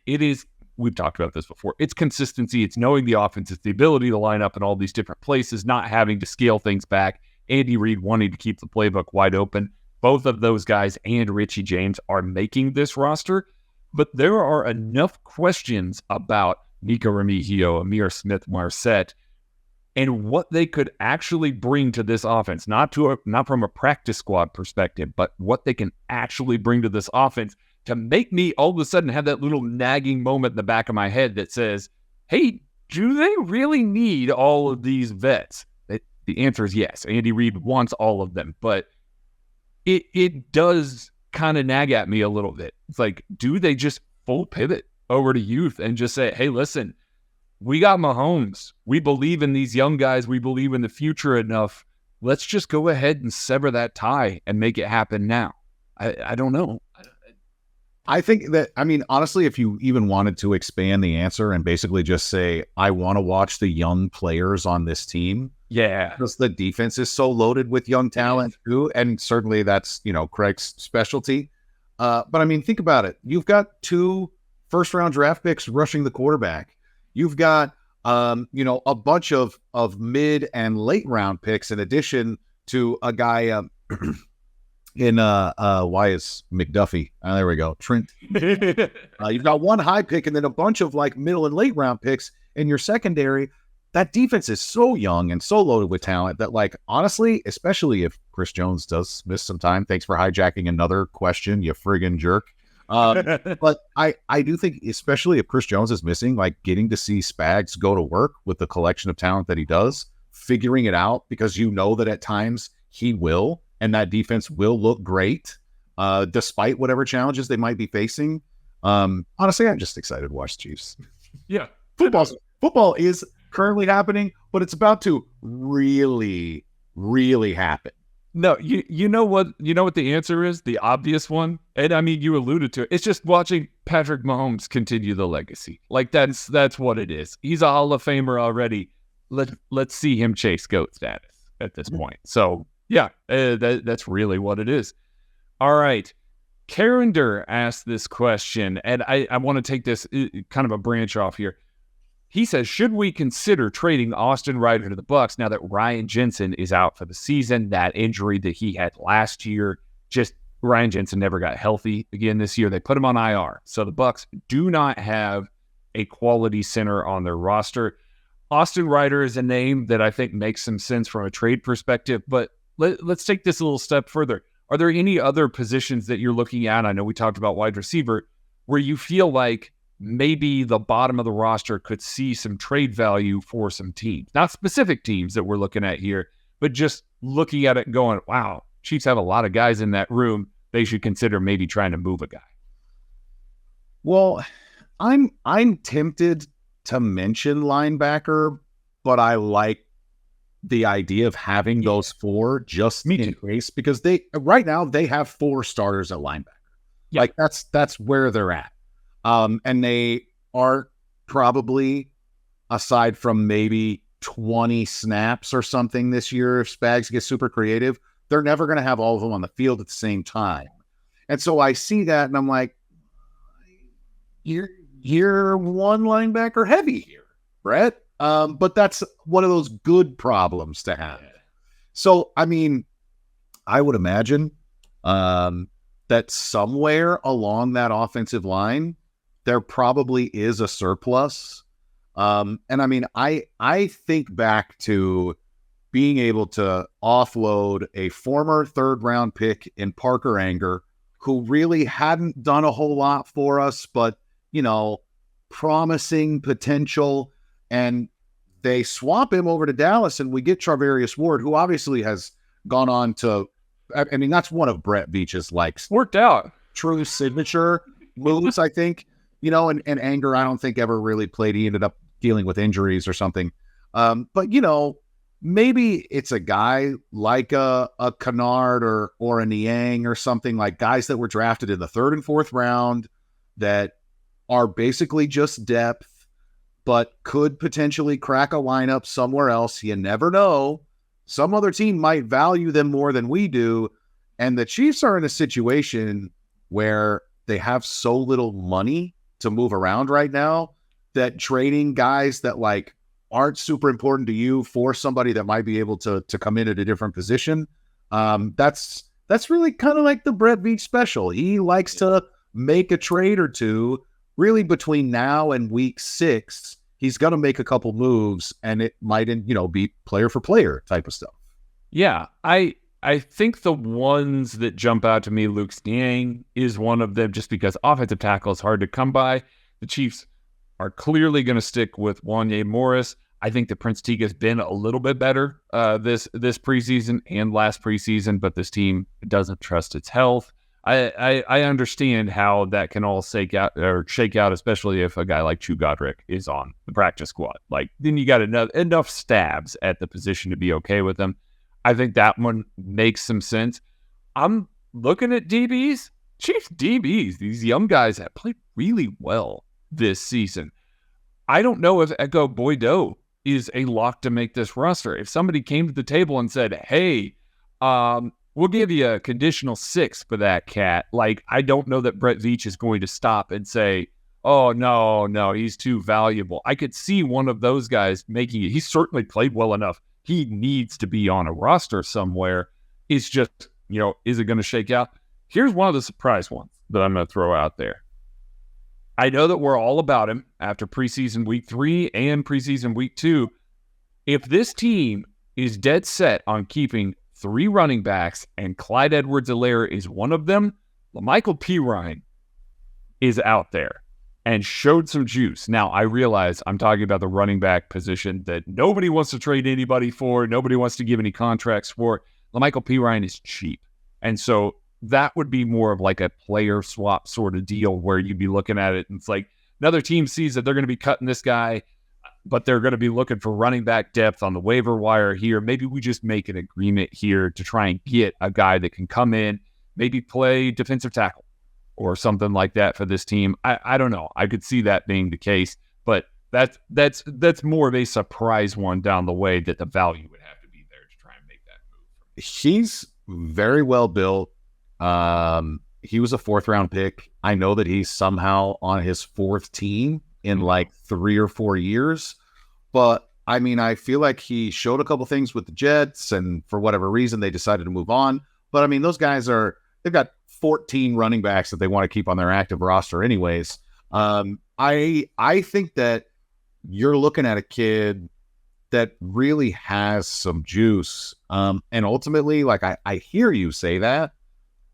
we've talked about this before. It's consistency. It's knowing the offense. It's the ability to line up in all these different places, not having to scale things back. Andy Reid wanting to keep the playbook wide open. Both of those guys and Richie James are making this roster, but there are enough questions about Nico Remigio, Amir Smith-Marset, and what they could actually bring to this offense, not from a practice squad perspective, but what they can actually bring to this offense to make me all of a sudden have that little nagging moment in the back of my head that says, hey, do they really need all of these vets? The answer is yes. Andy Reid wants all of them, but it does kind of nag at me a little bit. It's like, do they just full pivot over to youth and just say, hey, listen, we got Mahomes. We believe in these young guys. We believe in the future enough. Let's just go ahead and sever that tie and make it happen now. I don't know.
I think that, honestly, if you even wanted to expand the answer and basically just say, I want to watch the young players on this team.
Yeah.
Because the defense is so loaded with young talent too. And certainly that's, Craig's specialty. But think about it. You've got 2 first-round draft picks rushing the quarterback. You've got, a bunch of mid and late round picks in addition to a guy why is McDuffie? There we go. Trent. You've got 1 high pick and then a bunch of like middle and late round picks in your secondary. That defense is so young and so loaded with talent that, like, honestly, especially if Chris Jones does miss some time, thanks for hijacking another question, you friggin' jerk. But I do think, especially if Chris Jones is missing, like getting to see Spags go to work with the collection of talent that he does, figuring it out, because that at times he will, and that defense will look great, despite whatever challenges they might be facing. Honestly, I'm just excited to watch the Chiefs.
Yeah.
Football is currently happening, but it's about to really, really happen.
No, you know what the answer is? The obvious one, and you alluded to it. It's just watching Patrick Mahomes continue the legacy. Like that's what it is. He's a Hall of Famer already. Let's see him chase GOAT status at this point. So yeah, that's really what it is. All right, Carrinder asked this question, and I want to take this kind of a branch off here. He says, should we consider trading Austin Ryder to the Bucs now that Ryan Jensen is out for the season? That injury that he had last year just Ryan Jensen never got healthy again this year. They put him on IR. So the Bucs do not have a quality center on their roster. Austin Ryder is a name that I think makes some sense from a trade perspective, but let's take this a little step further. Are there any other positions that you're looking at? I know we talked about wide receiver, where you feel like maybe the bottom of the roster could see some trade value for some teams, not specific teams that we're looking at here, but just looking at it and going, wow, Chiefs have a lot of guys in that room. They should consider maybe trying to move a guy.
Well, I'm tempted to mention linebacker, but I like the idea of having those four just in case, because right now they have 4 starters at linebacker. Yeah. Like that's where they're at. And they are probably, aside from maybe 20 snaps or something this year, if Spags gets super creative, they're never going to have all of them on the field at the same time. And so I see that and I'm like, you're one linebacker heavy here, Brett. But that's one of those good problems to have. So, I mean, I would imagine that somewhere along that offensive line, there probably is a surplus. And I mean, I think back to being able to offload a former 3rd-round pick in Parker Anger, who really hadn't done a whole lot for us, but, you know, promising potential. And they swap him over to Dallas and we get Charvarius Ward, who obviously has gone on to, I mean, that's one of Brett Veach's
worked out
true signature moves, I think, you know, and Anger, I don't think ever really played. He ended up dealing with injuries or something. But, you know, maybe it's a guy like a Kennard or a Niang or something, like guys that were drafted in the 3rd and 4th round that are basically just depth, but could potentially crack a lineup somewhere else. You never know. Some other team might value them more than we do. And the Chiefs are in a situation where they have so little money to move around right now that trading guys that like aren't super important to you for somebody that might be able to come in at a different position. That's really kind of like the Brett Veach special. He likes to make a trade or two really between now and week 6. He's going to make a couple moves and it might, you know, be player for player type of stuff.
Yeah. I think the ones that jump out to me, Luke Niang is one of them, just because offensive tackle is hard to come by. The Chiefs are clearly going to stick with Wanya Morris. I think that Prince Teague has been a little bit better this preseason and last preseason, but this team doesn't trust its health. I understand how that can all shake out, especially if a guy like Chu Godric is on the practice squad. Like, then you got enough stabs at the position to be okay with them. I think that one makes some sense. I'm looking at DBs. Chiefs DBs, these young guys have played really well this season. I don't know if Echo Boydo is a lock to make this roster. If somebody came to the table and said, hey, we'll give you a conditional 6 for that cat, like, I don't know that Brett Veach is going to stop and say, oh, no, he's too valuable. I could see one of those guys making it. He's certainly played well enough. He needs to be on a roster somewhere. It's just, you know, is it going to shake out? Here's one of the surprise ones that I'm going to throw out there. I know that we're all about him after preseason week 3 and preseason week 2. If this team is dead set on keeping 3 running backs and Clyde Edwards-Helaire is one of them, Michael Pirine is out there and showed some juice. Now, I realize I'm talking about the running back position that nobody wants to trade anybody for, nobody wants to give any contracts for. Michael Pirine is cheap. And so that would be more of like a player swap sort of deal where you'd be looking at it and it's like another team sees that they're going to be cutting this guy, but they're going to be looking for running back depth on the waiver wire here. Maybe we just make an agreement here to try and get a guy that can come in, maybe play defensive tackle or something like that for this team. I don't know. I could see that being the case, but that's more of a surprise one down the way that the value would have to be there to try and make that move.
He's very well built. He was a 4th round pick. I know that he's somehow on his 4th team in like 3 or 4 years, but I mean, I feel like he showed a couple things with the Jets and for whatever reason, they decided to move on. But I mean, those guys they've got 14 running backs that they want to keep on their active roster anyways. I think that you're looking at a kid that really has some juice. And ultimately, like I hear you say that.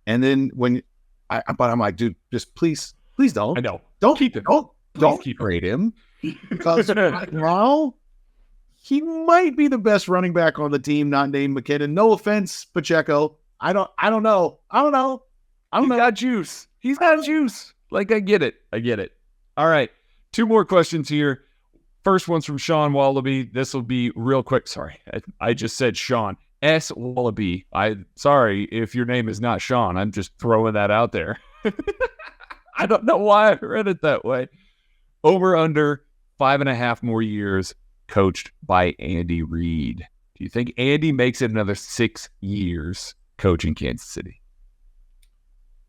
And then but I'm like, dude, just please don't.
I know.
Don't keep it. Don't trade him. Because right now, he might be the best running back on the team, not named McKinnon. No offense, Pacheco. I don't know.
He's got juice. He's got juice. Like, I get it. All right. 2 more questions here. First one's from Sean Wallaby. This will be real quick. Sorry, I just said Sean. S. Wallaby. Sorry if your name is not Sean. I'm just throwing that out there. I don't know why I read it that way. Over under 5.5 more years coached by Andy Reid. Do you think Andy makes it another 6 years coaching Kansas City?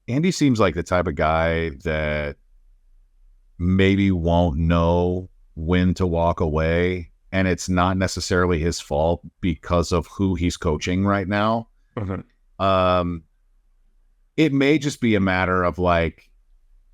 Andy seems like the type of guy that maybe won't know when to walk away, and it's not necessarily his fault because of who he's coaching right now. Mm-hmm. It may just be a matter of like,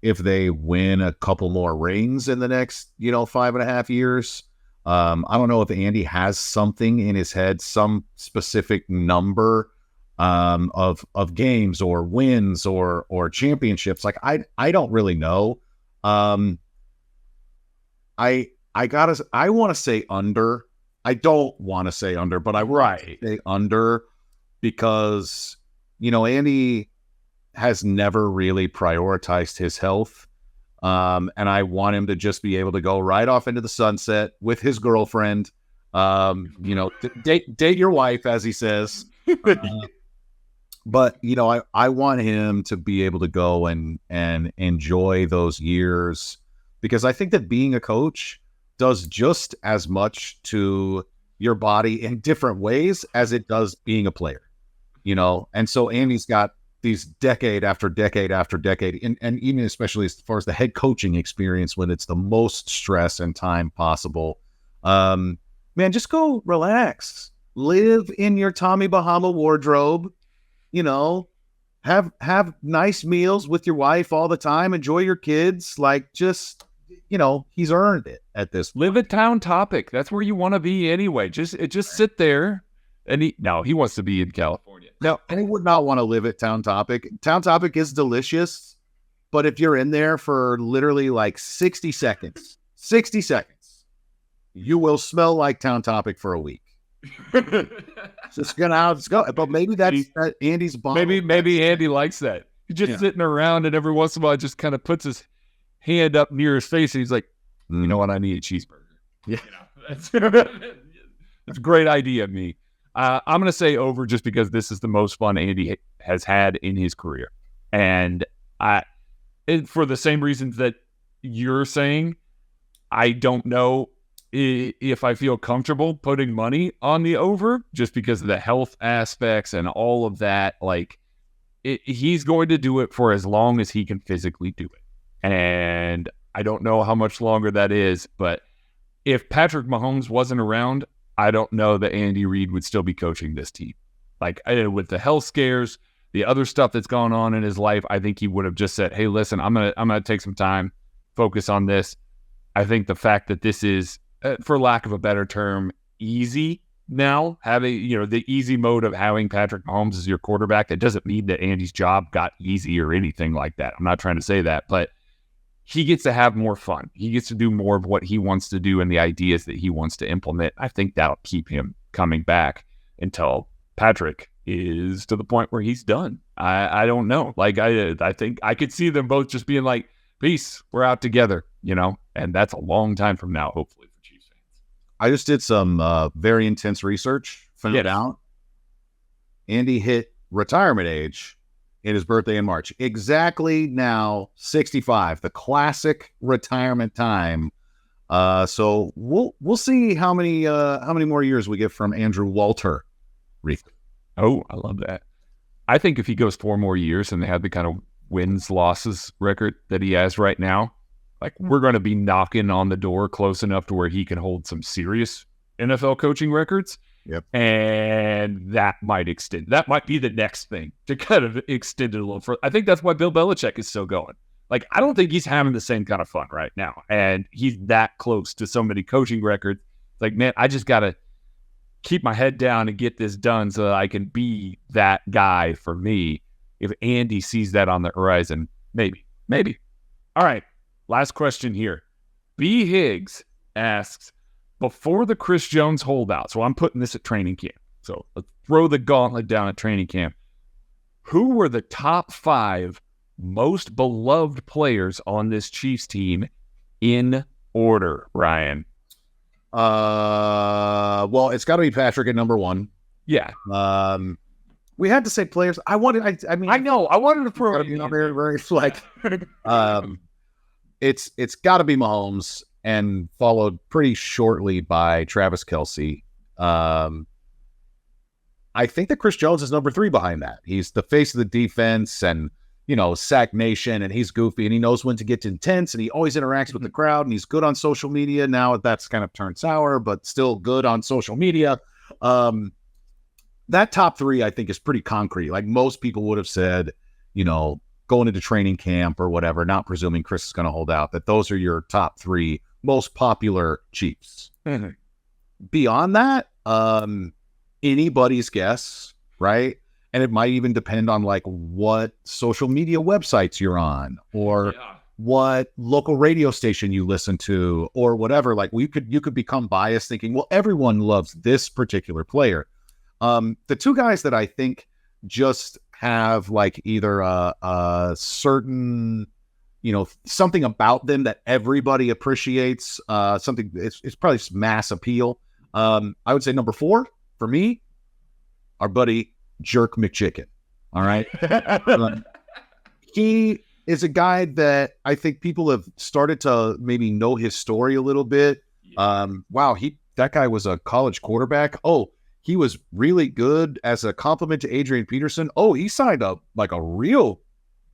if they win a couple more rings in the next, 5.5 years. I don't know if Andy has something in his head, some specific number of games or wins or championships. Like I don't really know. I want to say under. I don't want to say under, but I right say under because Andy has never really prioritized his health, and I want him to just be able to go right off into the sunset with his girlfriend. Date your wife, as he says. But I want him to be able to go and enjoy those years, because I think that being a coach does just as much to your body in different ways as it does being a player, And so Andy's got these decade after decade after decade, and even especially as far as the head coaching experience when it's the most stress and time possible. Man, just go relax. Live in your Tommy Bahama wardrobe, have nice meals with your wife all the time. Enjoy your kids. Like, just, he's earned it at this point.
Live at Town Topic. That's where you want to be anyway. Just sit there. And he wants to be in California.
No, I would not want to live at Town Topic. Town Topic is delicious, but if you're in there for literally like 60 seconds, you will smell like Town Topic for a week. Just gonna how it's going. But maybe that's Andy's bomb.
Maybe Andy likes that. He's just sitting around, and every once in a while, just kind of puts his hand up near his face, and he's like, "You know what? I need a cheeseburger."
Yeah,
that's a great idea, me. I'm going to say over just because this is the most fun Andy has had in his career. And for the same reasons that you're saying, I don't know if I feel comfortable putting money on the over just because of the health aspects and all of that. Like, he's going to do it for as long as he can physically do it. And I don't know how much longer that is, but if Patrick Mahomes wasn't around, I don't know that Andy Reid would still be coaching this team. Like, with the health scares, the other stuff that's gone on in his life, I think he would have just said, "Hey, listen, I'm gonna take some time, focus on this." I think the fact that this is, for lack of a better term, easy now, having the easy mode of having Patrick Mahomes as your quarterback, that doesn't mean that Andy's job got easy or anything like that. I'm not trying to say that, but he gets to have more fun. He gets to do more of what he wants to do and the ideas that he wants to implement. I think that'll keep him coming back until Patrick is to the point where he's done. I don't know. Like, I think I could see them both just being like, "Peace, we're out together," and that's a long time from now, hopefully, for Chiefs fans.
I just did some very intense research, found out Andy hit retirement age in his birthday in March. Exactly now, 65, the classic retirement time. So we'll see how many more years we get from Andrew Walter.
Oh, I love that. I think if he goes 4 more years and they have the kind of wins-losses record that he has right now, like, we're going to be knocking on the door close enough to where he can hold some serious NFL coaching records.
Yep.
And that might extend. That might be the next thing to kind of extend it a little further. I think that's why Bill Belichick is still going. Like, I don't think he's having the same kind of fun right now. And he's that close to so many coaching records. Like, man, I just got to keep my head down and get this done so that I can be that guy for me. If Andy sees that on the horizon, maybe. All right, last question here. B. Higgs asks, before the Chris Jones holdout, so I'm putting this at training camp. So let's throw the gauntlet down at training camp. Who were the top 5 most beloved players on this Chiefs team in order, Ryan?
Well, it's got to be Patrick at number 1.
Yeah.
We had to say players. I wanted to throw it in there very like. It's got to be Mahomes, and followed pretty shortly by Travis Kelce. I think that Chris Jones is number 3 behind that. He's the face of the defense, and Sack Nation, and he's goofy, and he knows when to get intense, and he always interacts with the crowd, and he's good on social media. Now that's kind of turned sour, but still good on social media. That top 3, I think, is pretty concrete. Like, most people would have said, going into training camp or whatever, not presuming Chris is going to hold out, that those are your top 3 most popular Chiefs.
Mm-hmm.
Beyond that, anybody's guess, right? And it might even depend on like what social media websites you're on, or what local radio station you listen to, or whatever. Like, you could become biased thinking, well, everyone loves this particular player. The 2 guys that I think just have like either a certain, something about them that everybody appreciates, something, it's probably mass appeal. I would say number 4 for me, our buddy Jerk McChicken. All right. He is a guy that I think people have started to maybe know his story a little bit. Wow. That guy was a college quarterback. Oh, he was really good as a compliment to Adrian Peterson. Oh, he signed up like a real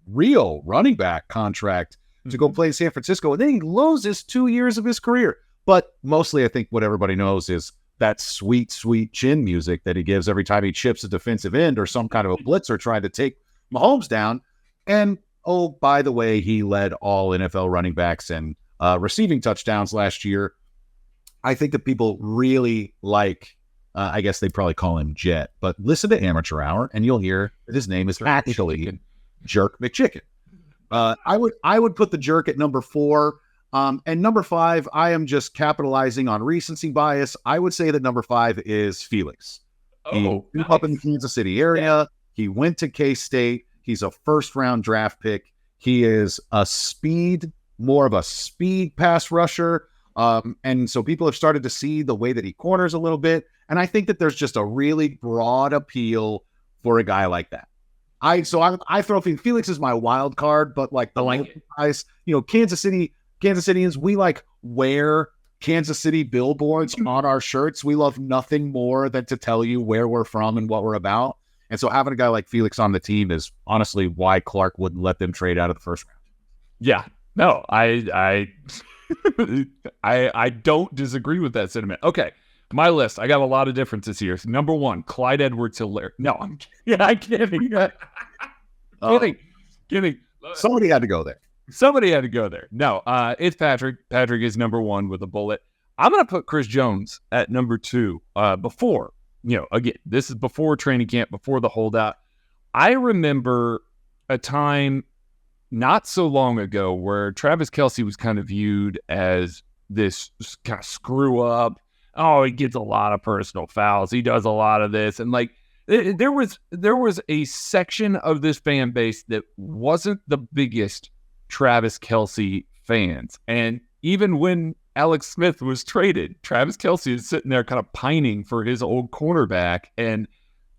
running back contract to go play in San Francisco. And then he loses 2 years of his career. But mostly I think what everybody knows is that sweet, sweet chin music that he gives every time he chips a defensive end or some kind of a blitzer trying to take Mahomes down. And, oh, by the way, he led all NFL running backs and receiving touchdowns last year. I think that people really like, I guess they probably call him Jet, but listen to Amateur Hour and you'll hear that his name is actually Jerk McChicken. I would put the Jerk at number 4. And number 5, I am just capitalizing on recency bias. I would say that number 5 is Felix. He grew up in the Kansas City area. He went to K-State. He's a first-round draft pick. He is more of a speed pass rusher. And so people have started to see the way that he corners a little bit. And I think that there's just a really broad appeal for a guy like that. I throw Felix as my wild card, but like the guys, Kansas Cityans, we like wear Kansas City billboards on our shirts. We love nothing more than to tell you where we're from and what we're about. And so having a guy like Felix on the team is honestly why Clark wouldn't let them trade out of the first round.
Yeah, no, I don't disagree with that sentiment. Okay, my list. I got a lot of differences here. So number 1, Clyde Edwards-Helaire. No, I'm kidding. Kidding.
Somebody had to go there.
No, it's Patrick. Patrick is number 1 with a bullet. I'm going to put Chris Jones at number 2 before, again, this is before training camp, before the holdout. I remember a time not so long ago where Travis Kelce was kind of viewed as this kind of screw up. Oh, he gets a lot of personal fouls. He does a lot of this. And like, there was a section of this fan base that wasn't the biggest Travis Kelce fans. And even when Alex Smith was traded, Travis Kelce is sitting there kind of pining for his old cornerback. And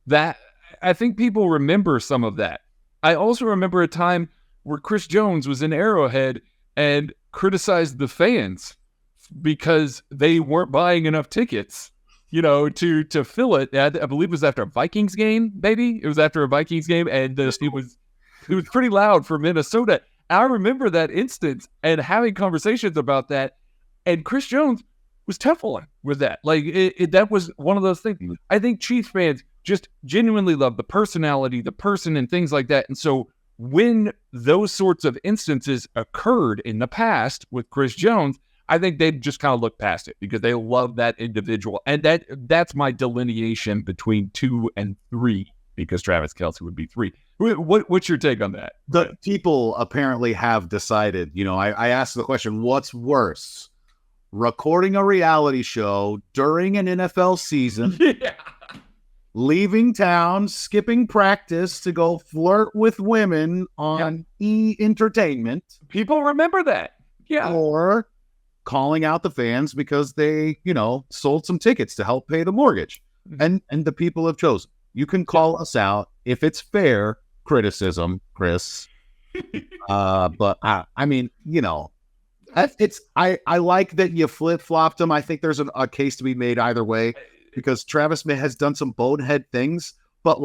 that, I think people remember some of that. I also remember a time where Chris Jones was in Arrowhead and criticized the fans because they weren't buying enough tickets, to fill it. I believe it was after a Vikings game, maybe. It was after a Vikings game, and it was pretty loud for Minnesota. I remember that instance and having conversations about that. And Chris Jones was Teflon with that. Like that was one of those things. I think Chiefs fans just genuinely love the personality, the person, and things like that. And so when those sorts of instances occurred in the past with Chris Jones, I think they just kind of look past it because they love that individual. And that's my delineation between 2 and 3, because Travis Kelce would be 3. What's your take on that?
The people apparently have decided, I asked the question, what's worse? Recording a reality show during an NFL season, leaving town, skipping practice to go flirt with women on E-Entertainment.
People remember that. Yeah.
Or calling out the fans because they, sold some tickets to help pay the mortgage. And the people have chosen. You can call us out if it's fair criticism, Chris. But I mean, I like that you flip-flopped him. I think there's a case to be made either way, because Travis has done some bonehead things, but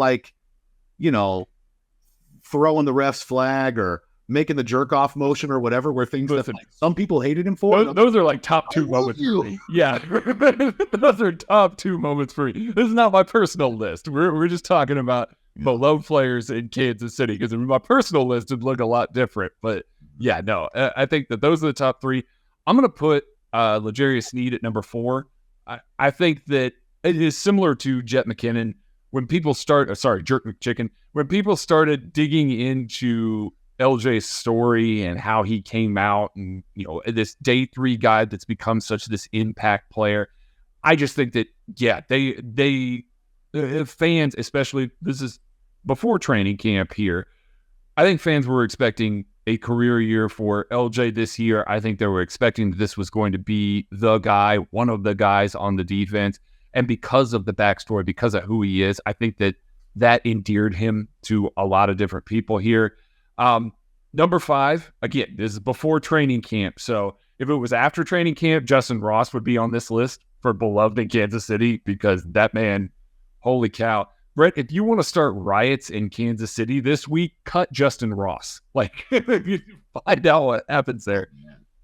throwing the ref's flag or making the jerk-off motion or whatever, were things that some people hated him for.
Those are like top 2 moments for me. Yeah, those are top 2 moments for me. This is not my personal list. We're just talking about beloved players in Kansas City, because my personal list would look a lot different. But yeah, no, I think that those are the top 3. I'm going to put L'Jarius Sneed at number 4. I think that it is similar to Jet McKinnon. When people Jerk McChicken, when people started digging into LJ's story and how he came out and, this day 3 guy that's become such this impact player, I just think that, they fans, especially, this is before training camp here, I think fans were expecting a career year for LJ this year. I think they were expecting that this was going to be the guy, one of the guys on the defense. And because of the backstory, because of who he is, I think that endeared him to a lot of different people here. Number 5, again, this is before training camp. So if it was after training camp, Justin Ross would be on this list for beloved in Kansas City, because that man, holy cow. Brett, if you want to start riots in Kansas City this week, cut Justin Ross. Like, you find out what happens there.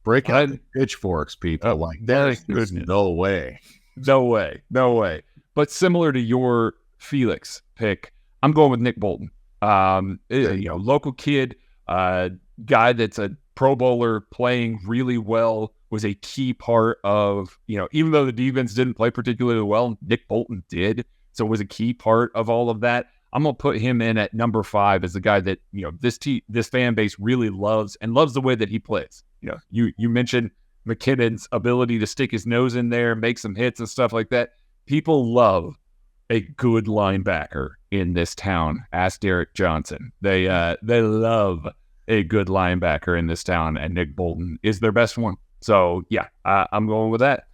Break out the pitchforks, people. There's no way.
No way. But similar to your Felix pick, I'm going with Nick Bolton. Local kid, guy that's a Pro Bowler, playing really well, was a key part of, even though the defense didn't play particularly well, Nick Bolton did. So was a key part of all of that. I'm going to put him in at number 5 as the guy that, this fan base really loves, and loves the way that he plays. You mentioned McKinnon's ability to stick his nose in there, make some hits and stuff like that. People love a good linebacker in this town. Ask Derek Johnson. They love a good linebacker in this town, and Nick Bolton is their best one. So yeah, I'm going with that.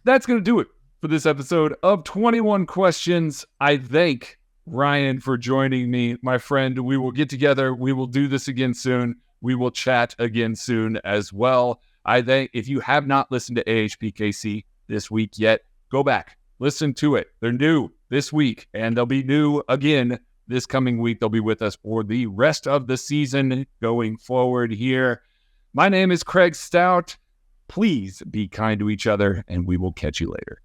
That's going to do it for this episode of 21 Questions. I thank Ryan for joining me, my friend. We will get together. We will do this again soon. We will chat again soon as well. I think if you have not listened to AHPKC this week yet, go back, listen to it. They're new this week, and they'll be new again this coming week. They'll be with us for the rest of the season going forward here. My name is Craig Stout. Please be kind to each other, and we will catch you later.